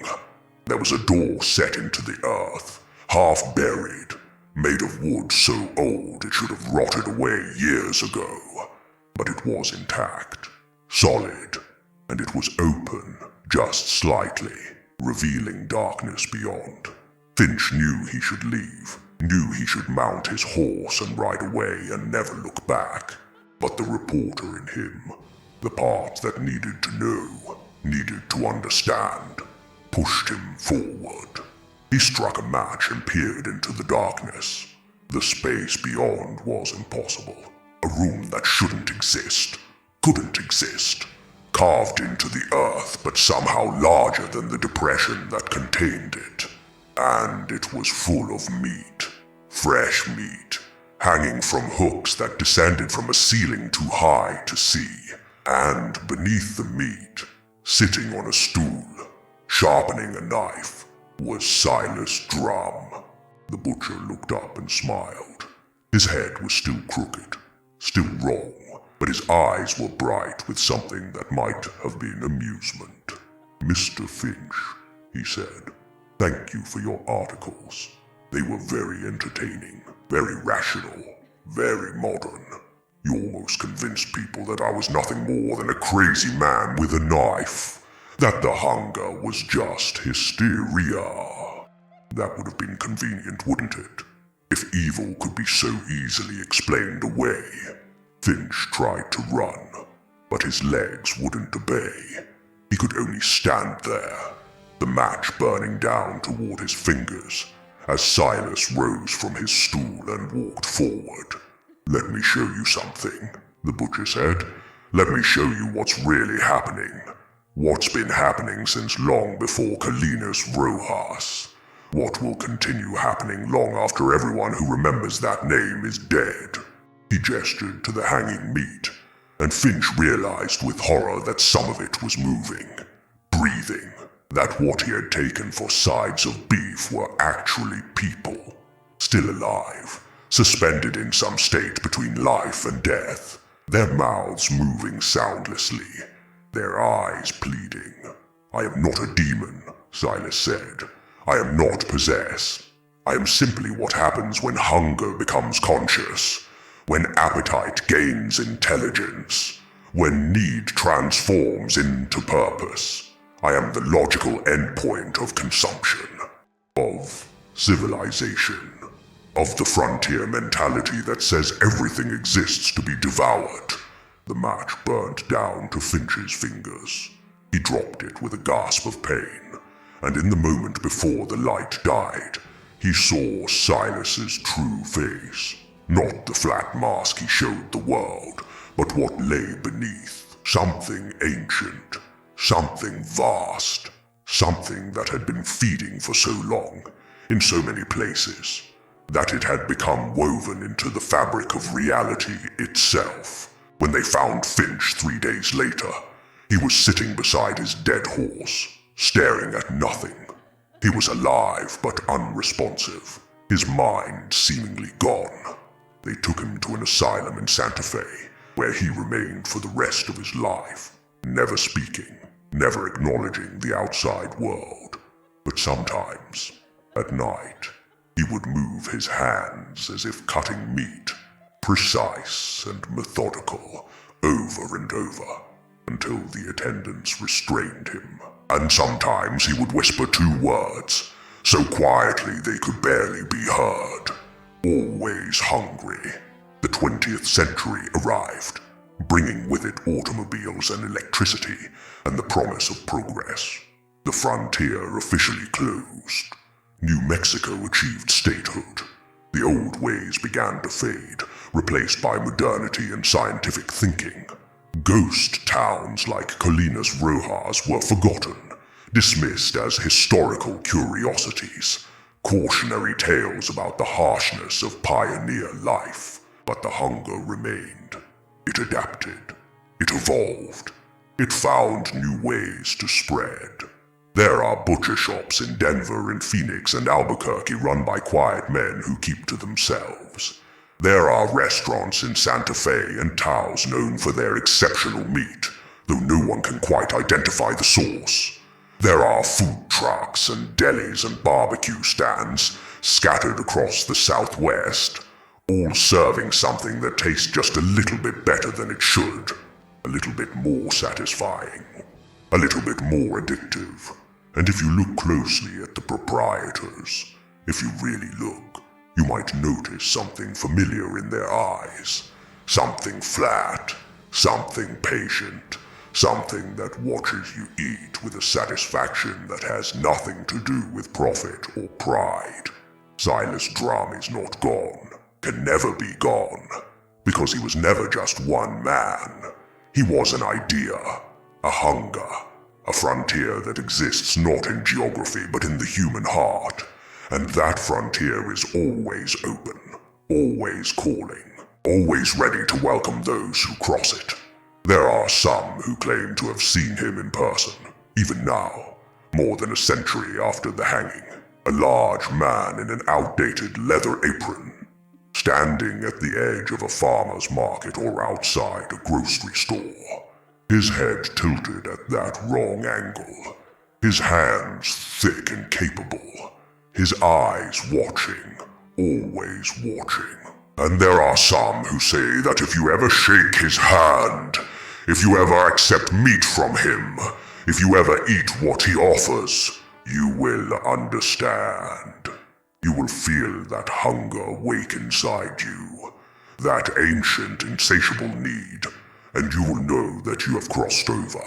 There was a door set into the earth, half buried, made of wood so old it should have rotted away years ago. But it was intact, solid, and it was open, just slightly, revealing darkness beyond. Finch knew he should leave, knew he should mount his horse and ride away and never look back. But the reporter in him, the part that needed to know, needed to understand, pushed him forward. He struck a match and peered into the darkness. The space beyond was impossible. A room that shouldn't exist, couldn't exist. Carved into the earth, but somehow larger than the depression that contained it. And it was full of meat, fresh meat, hanging from hooks that descended from a ceiling too high to see. And beneath the meat, sitting on a stool, sharpening a knife, was Silas Drum. The butcher looked up and smiled. His head was still crooked, still wrong, but his eyes were bright with something that might have been amusement. "Mr. Finch," he said, "thank you for your articles. They were very entertaining, very rational, very modern. You almost convinced people that I was nothing more than a crazy man with a knife. that the hunger was just hysteria. That would have been convenient, wouldn't it? If evil could be so easily explained away. Finch tried to run, but his legs wouldn't obey. He could only stand there, the match burning down toward his fingers, as Silas rose from his stool and walked forward. "Let me show you something," the butcher said. "Let me show you what's really happening. What's been happening since long before Colinas Rojas. What will continue happening long after everyone who remembers that name is dead." He gestured to the hanging meat, and Finch realized with horror that some of it was moving, breathing, that what he had taken for sides of beef were actually people, still alive, suspended in some state between life and death, their mouths moving soundlessly, their eyes pleading. "I am not a demon," Silas said. "I am not possessed. I am simply what happens when hunger becomes conscious, when appetite gains intelligence, when need transforms into purpose. I am the logical endpoint of consumption, of civilization, of the frontier mentality that says everything exists to be devoured." The match burnt down to Finch's fingers. He dropped it with a gasp of pain, and in the moment before the light died, he saw Silas's true face. Not the flat mask he showed the world, but what lay beneath. Something ancient, something vast, something that had been feeding for so long, in so many places, that it had become woven into the fabric of reality itself. When they found Finch 3 days later, he was sitting beside his dead horse, staring at nothing. He was alive but unresponsive, his mind seemingly gone. They took him to an asylum in Santa Fe, where he remained for the rest of his life, never speaking, never acknowledging the outside world. But sometimes, at night, he would move his hands as if cutting meat, precise and methodical, over and over, until the attendants restrained him. And sometimes he would whisper 2 words, so quietly they could barely be heard. Always hungry. The 20th century arrived, bringing with it automobiles and electricity and the promise of progress. The frontier officially closed. New Mexico achieved statehood. The old ways began to fade, replaced by modernity and scientific thinking. Ghost towns like Colinas Rojas were forgotten, dismissed as historical curiosities, cautionary tales about the harshness of pioneer life. But the hunger remained. It adapted. It evolved. It found new ways to spread. There are butcher shops in Denver and Phoenix and Albuquerque run by quiet men who keep to themselves. There are restaurants in Santa Fe and Taos known for their exceptional meat, though no one can quite identify the source. There are food trucks and delis and barbecue stands scattered across the Southwest, all serving something that tastes just a little bit better than it should, a little bit more satisfying, a little bit more addictive. And if you look closely at the proprietors, if you really look, you might notice something familiar in their eyes, something flat, something patient, something that watches you eat with a satisfaction that has nothing to do with profit or pride. Silas Drum is not gone, can never be gone, because he was never just one man. He was an idea, a hunger, a frontier that exists not in geography but in the human heart, and that frontier is always open, always calling, always ready to welcome those who cross it. There are some who claim to have seen him in person, even now, more than a century after the hanging, a large man in an outdated leather apron, standing at the edge of a farmer's market or outside a grocery store, his head tilted at that wrong angle, his hands thick and capable, his eyes watching, always watching. And there are some who say that if you ever shake his hand, if you ever accept meat from him, if you ever eat what he offers, you will understand. You will feel that hunger wake inside you, that ancient, insatiable need, and you will know that you have crossed over,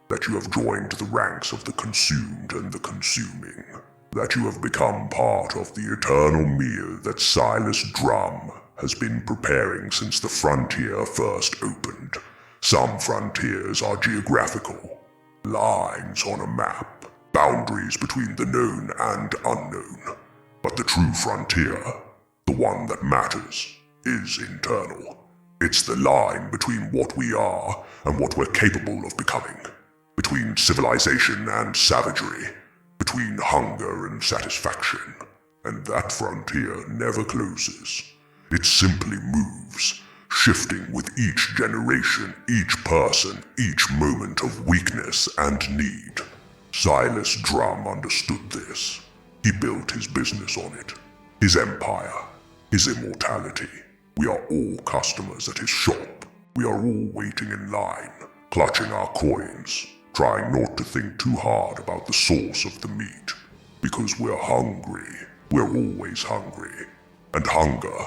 that you have joined the ranks of the consumed and the consuming, that you have become part of the eternal meal that Silas Drum has been preparing since the frontier first opened. Some frontiers are geographical, lines on a map, boundaries between the known and unknown. But the true frontier, the one that matters, is internal. It's the line between what we are and what we're capable of becoming, between civilization and savagery, between hunger and satisfaction. And that frontier never closes. It simply moves, shifting with each generation, each person, each moment of weakness and need. Silas Drum understood this. He built his business on it, his empire, his immortality. We are all customers at his shop. We are all waiting in line, clutching our coins, trying not to think too hard about the source of the meat. Because we're hungry. We're always hungry. And hunger,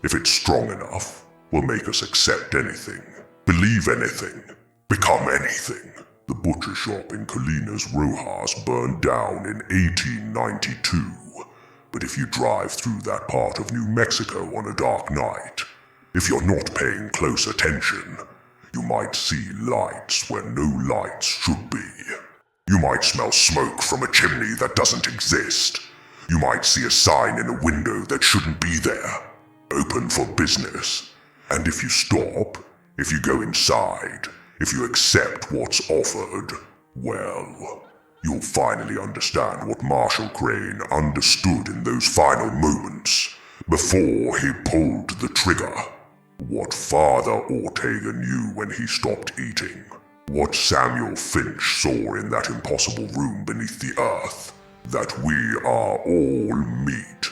if it's strong enough, will make us accept anything, believe anything, become anything. The butcher shop in Colinas Rojas burned down in 1892. But if you drive through that part of New Mexico on a dark night, if you're not paying close attention, you might see lights where no lights should be. You might smell smoke from a chimney that doesn't exist. You might see a sign in a window that shouldn't be there. Open for business. And if you stop, if you go inside, if you accept what's offered, well, you'll finally understand what Marshall Crane understood in those final moments, before he pulled the trigger. What Father Ortega knew when he stopped eating. What Samuel Finch saw in that impossible room beneath the earth. That we are all meat.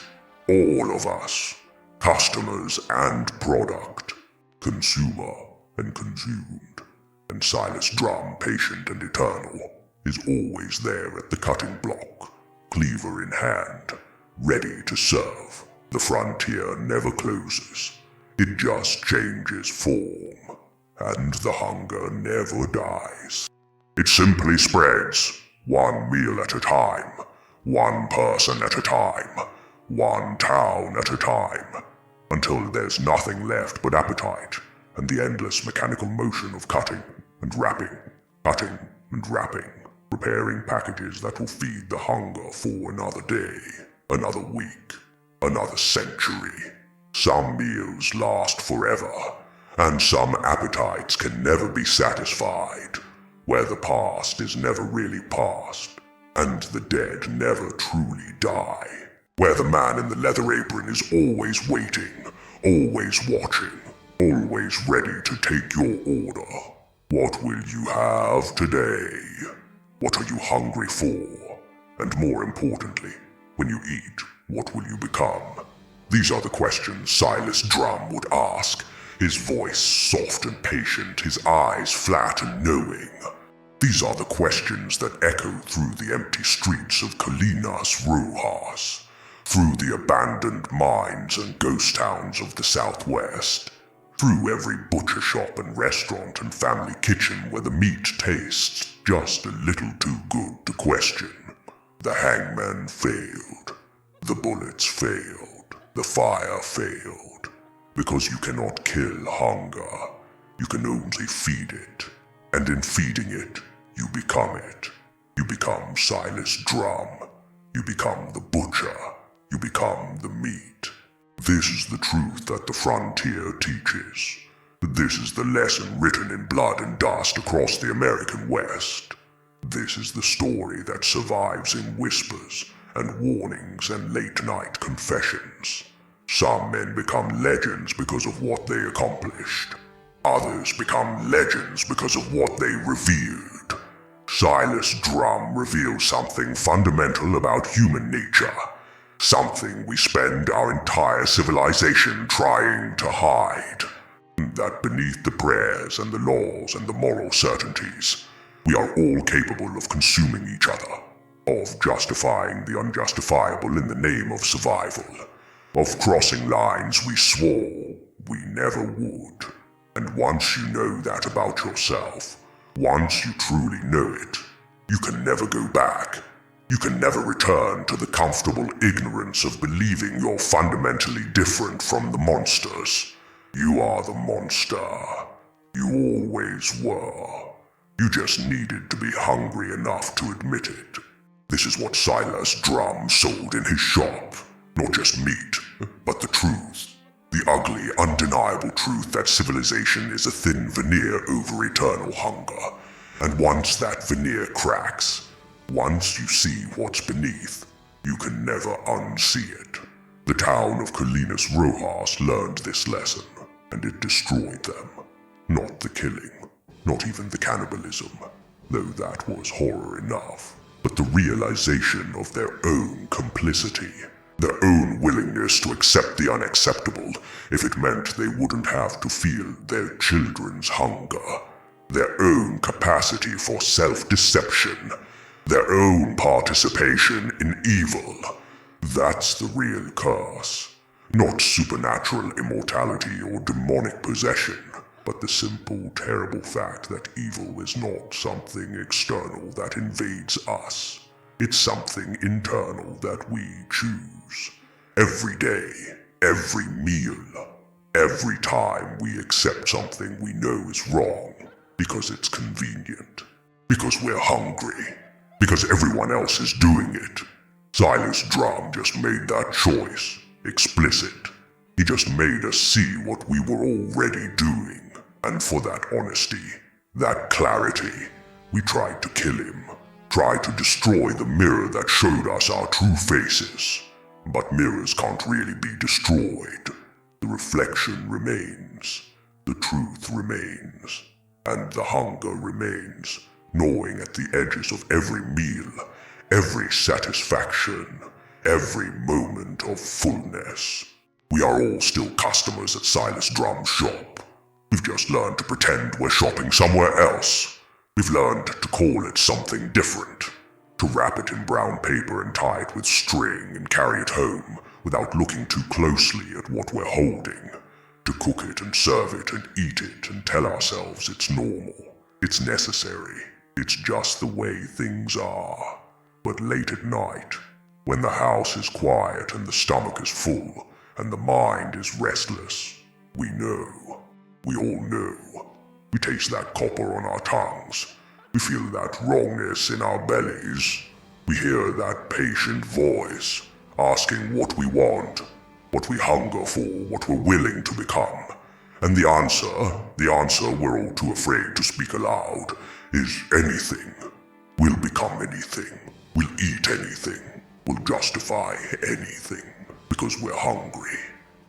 All of us. Customers and product. Consumer and consumed. And Silas Drum, patient and eternal, is always there at the cutting block, cleaver in hand, ready to serve. The frontier never closes. It just changes form, and the hunger never dies. It simply spreads, one meal at a time, one person at a time, one town at a time, until there's nothing left but appetite and the endless mechanical motion of cutting and wrapping, preparing packages that will feed the hunger for another day, another week, another century. Some meals last forever, and some appetites can never be satisfied, where the past is never really past, and the dead never truly die, where the man in the leather apron is always waiting, always watching, always ready to take your order. What will you have today? What are you hungry for? And more importantly, when you eat, what will you become? These are the questions Silas Drum would ask, his voice soft and patient, his eyes flat and knowing. These are the questions that echo through the empty streets of Colinas Rojas, through the abandoned mines and ghost towns of the Southwest, through every butcher shop and restaurant and family kitchen where the meat tastes just a little too good to question. The hangman failed. The bullets failed. The fire failed. Because you cannot kill hunger. You can only feed it. And in feeding it, you become it. You become Silas Drum. You become the butcher. You become the meat. This is the truth that the frontier teaches. This is the lesson written in blood and dust across the American West. This is the story that survives in whispers and warnings and late-night confessions. Some men become legends because of what they accomplished. Others become legends because of what they revealed. Silas Drum reveals something fundamental about human nature. Something we spend our entire civilization trying to hide. That beneath the prayers and the laws and the moral certainties, We are all capable of consuming each other, of justifying the unjustifiable in the name of survival, of crossing lines we swore we never would. And once you know that about yourself, once you truly know it, you can never go back. You can never return to the comfortable ignorance of believing you're fundamentally different from the monsters. You are the monster. You always were. You just needed to be hungry enough to admit it. This is what Silas Drum sold in his shop. Not just meat, but the truth. The ugly, undeniable truth that civilization is a thin veneer over eternal hunger. And once that veneer cracks, once you see what's beneath, you can never unsee it. The town of Colinas Rojas learned this lesson, and it destroyed them. Not the killing, not even the cannibalism, though that was horror enough, but the realization of their own complicity, their own willingness to accept the unacceptable if it meant they wouldn't have to feel their children's hunger, their own capacity for self-deception, their own participation in evil. That's the real curse. Not supernatural immortality or demonic possession, but the simple, terrible fact that evil is not something external that invades us. It's something internal that we choose. Every day, every meal, every time we accept something we know is wrong because it's convenient, because we're hungry, because everyone else is doing it. Silas Drum just made that choice explicit. He just made us see what we were already doing, and for that honesty, that clarity, we tried to kill him. Tried to destroy the mirror that showed us our true faces. But mirrors can't really be destroyed. The reflection remains, the truth remains, and the hunger remains, gnawing at the edges of every meal, every satisfaction, every moment of fullness. We are all still customers at Silas Drum's shop. We've just learned to pretend we're shopping somewhere else. We've learned to call it something different, to wrap it in brown paper and tie it with string and carry it home without looking too closely at what we're holding, to cook it and serve it and eat it and tell ourselves it's normal, it's necessary, it's just the way things are. But late at night, when the house is quiet and the stomach is full and the mind is restless, we know, we all know. We taste that copper on our tongues. We feel that wrongness in our bellies. We hear that patient voice asking what we want, what we hunger for, what we're willing to become. And the answer we're all too afraid to speak aloud, is anything. We'll become anything. We'll eat anything. We'll justify anything. Because we're hungry.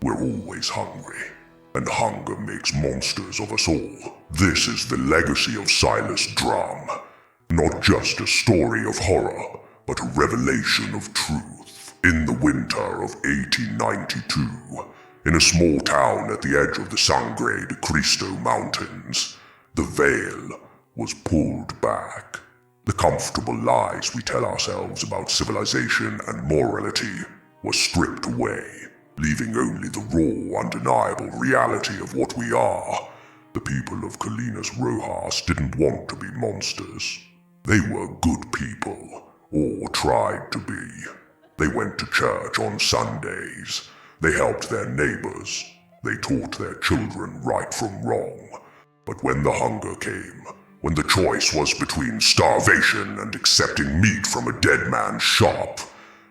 We're always hungry. And hunger makes monsters of us all. This is the legacy of Silas Drum. Not just a story of horror, but a revelation of truth. In the winter of 1892, in a small town at the edge of the Sangre de Cristo Mountains, the veil was pulled back. The comfortable lies we tell ourselves about civilization and morality were stripped away, leaving only the raw, undeniable reality of what we are. The people of Colinas Rojas didn't want to be monsters. They were good people, or tried to be. They went to church on Sundays. They helped their neighbors. They taught their children right from wrong. But when the hunger came, when the choice was between starvation and accepting meat from a dead man's shop,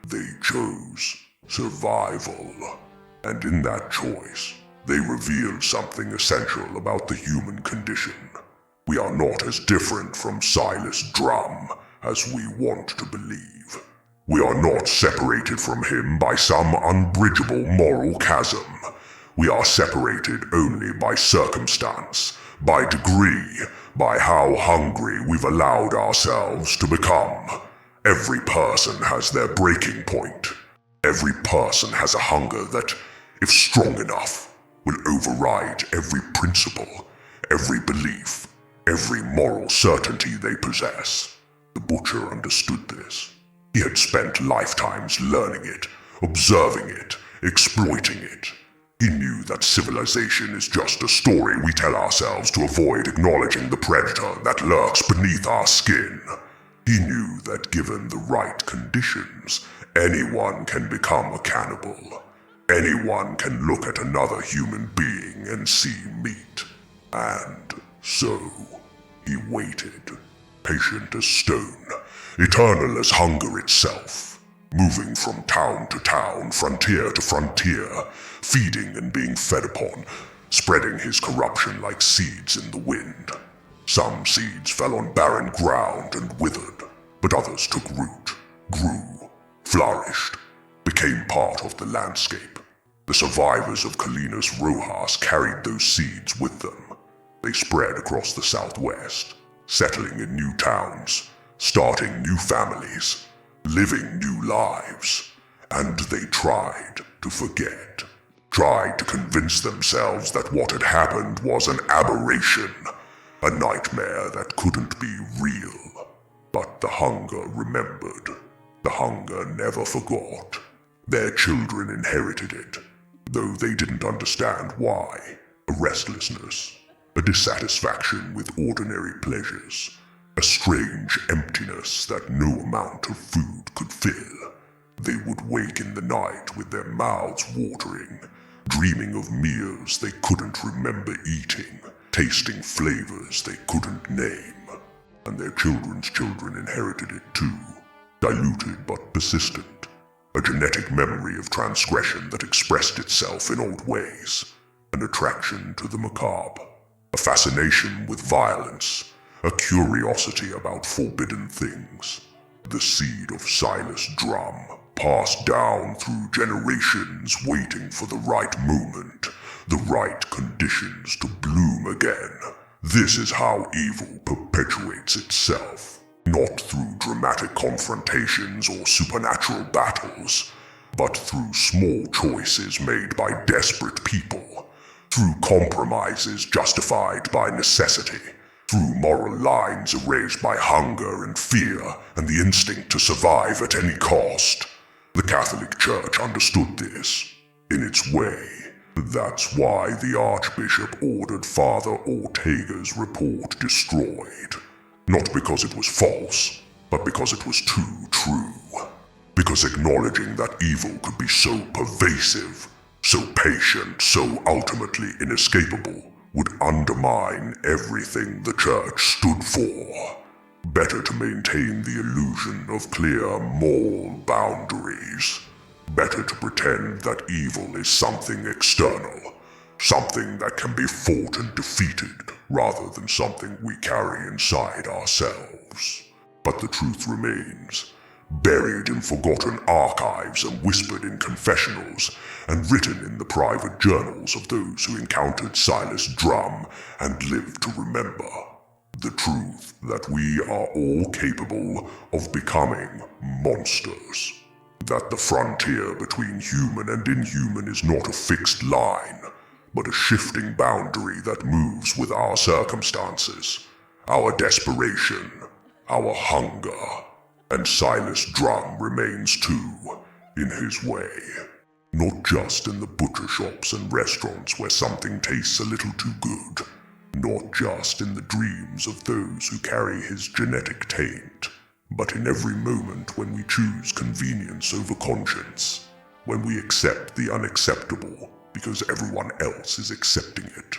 they chose survival. And in that choice, they revealed something essential about the human condition. We are not as different from Silas Drum as we want to believe. We are not separated from him by some unbridgeable moral chasm. We are separated only by circumstance, by degree, by how hungry we've allowed ourselves to become. Every person has their breaking point. Every person has a hunger that, if strong enough, will override every principle, every belief, every moral certainty they possess. The butcher understood this. He had spent lifetimes learning it, observing it, exploiting it. He knew that civilization is just a story we tell ourselves to avoid acknowledging the predator that lurks beneath our skin. He knew that given the right conditions, anyone can become a cannibal. Anyone can look at another human being and see meat. And so, he waited, patient as stone, eternal as hunger itself, moving from town to town, frontier to frontier, feeding and being fed upon, spreading his corruption like seeds in the wind. Some seeds fell on barren ground and withered, but others took root, grew, flourished, became part of the landscape. The survivors of Colinas Rojas carried those seeds with them. They spread across the southwest, settling in new towns, starting new families, living new lives, and they tried to forget, tried to convince themselves that what had happened was an aberration, a nightmare that couldn't be real. But the hunger remembered. The hunger never forgot. Their children inherited it, though they didn't understand why. A restlessness, a dissatisfaction with ordinary pleasures, a strange emptiness that no amount of food could fill. They would wake in the night with their mouths watering, dreaming of meals they couldn't remember eating, tasting flavors they couldn't name. And their children's children inherited it too, diluted but persistent, a genetic memory of transgression that expressed itself in old ways, an attraction to the macabre, a fascination with violence, a curiosity about forbidden things. The seed of Silas Drum, passed down through generations, waiting for the right moment, the right conditions to bloom again. This is how evil perpetuates itself, not through dramatic confrontations or supernatural battles, but through small choices made by desperate people, through compromises justified by necessity, through moral lines erased by hunger and fear and the instinct to survive at any cost. The Catholic Church understood this, in its way. That's why the Archbishop ordered Father Ortega's report destroyed. Not because it was false, but because it was too true. Because acknowledging that evil could be so pervasive, so patient, so ultimately inescapable, would undermine everything the Church stood for. Better to maintain the illusion of clear moral boundaries. Better to pretend that evil is something external, something that can be fought and defeated, rather than something we carry inside ourselves. But the truth remains, buried in forgotten archives and whispered in confessionals, and written in the private journals of those who encountered Silas Drum and lived to remember. The truth that we are all capable of becoming monsters. That the frontier between human and inhuman is not a fixed line, but a shifting boundary that moves with our circumstances, our desperation, our hunger. And Silas Drum remains too, in his way. Not just in the butcher shops and restaurants where something tastes a little too good. Not just in the dreams of those who carry his genetic taint, but in every moment when we choose convenience over conscience, when we accept the unacceptable because everyone else is accepting it,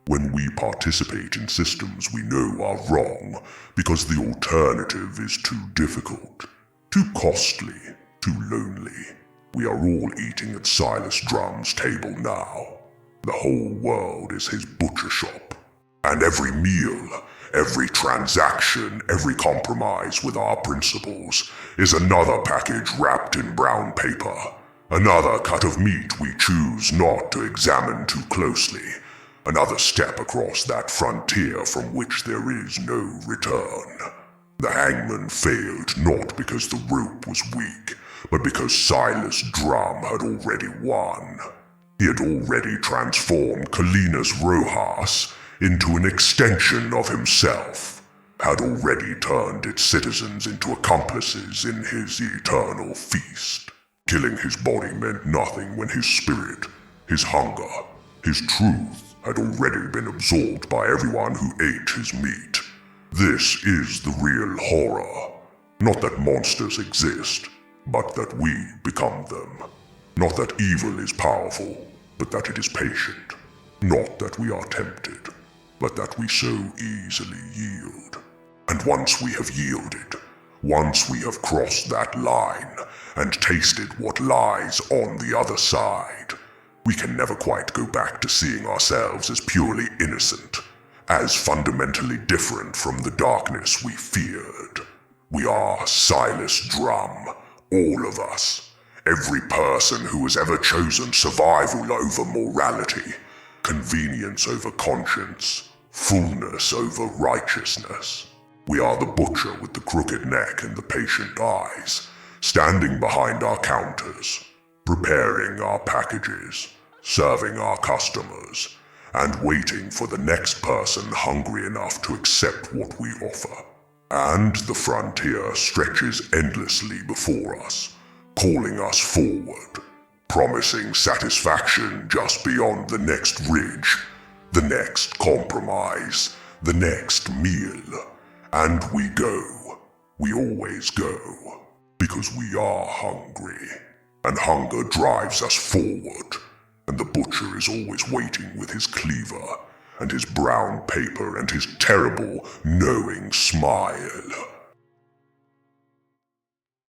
when we participate in systems we know are wrong because the alternative is too difficult, too costly, too lonely. We are all eating at Silas Drum's table now. The whole world is his butcher shop. And every meal, every transaction, every compromise with our principles is another package wrapped in brown paper, another cut of meat we choose not to examine too closely, another step across that frontier from which there is no return. The hangman failed not because the rope was weak, but because Silas Drum had already won. He had already transformed Colinas Rojas into an extension of himself, had already turned its citizens into accomplices in his eternal feast. Killing his body meant nothing when his spirit, his hunger, his truth had already been absorbed by everyone who ate his meat. This is the real horror. Not that monsters exist, but that we become them. Not that evil is powerful, but that it is patient. Not that we are tempted, but that we so easily yield. And once we have yielded, once we have crossed that line and tasted what lies on the other side, we can never quite go back to seeing ourselves as purely innocent, as fundamentally different from the darkness we feared. We are Silas Drum, all of us. Every person who has ever chosen survival over morality, convenience over conscience, fullness over righteousness. We are the butcher with the crooked neck and the patient eyes, standing behind our counters, preparing our packages, serving our customers, and waiting for the next person hungry enough to accept what we offer. And the frontier stretches endlessly before us, calling us forward, promising satisfaction just beyond the next ridge, the next compromise, the next meal. And we go, we always go, because we are hungry, and hunger drives us forward, and the butcher is always waiting with his cleaver, and his brown paper and his terrible, knowing smile.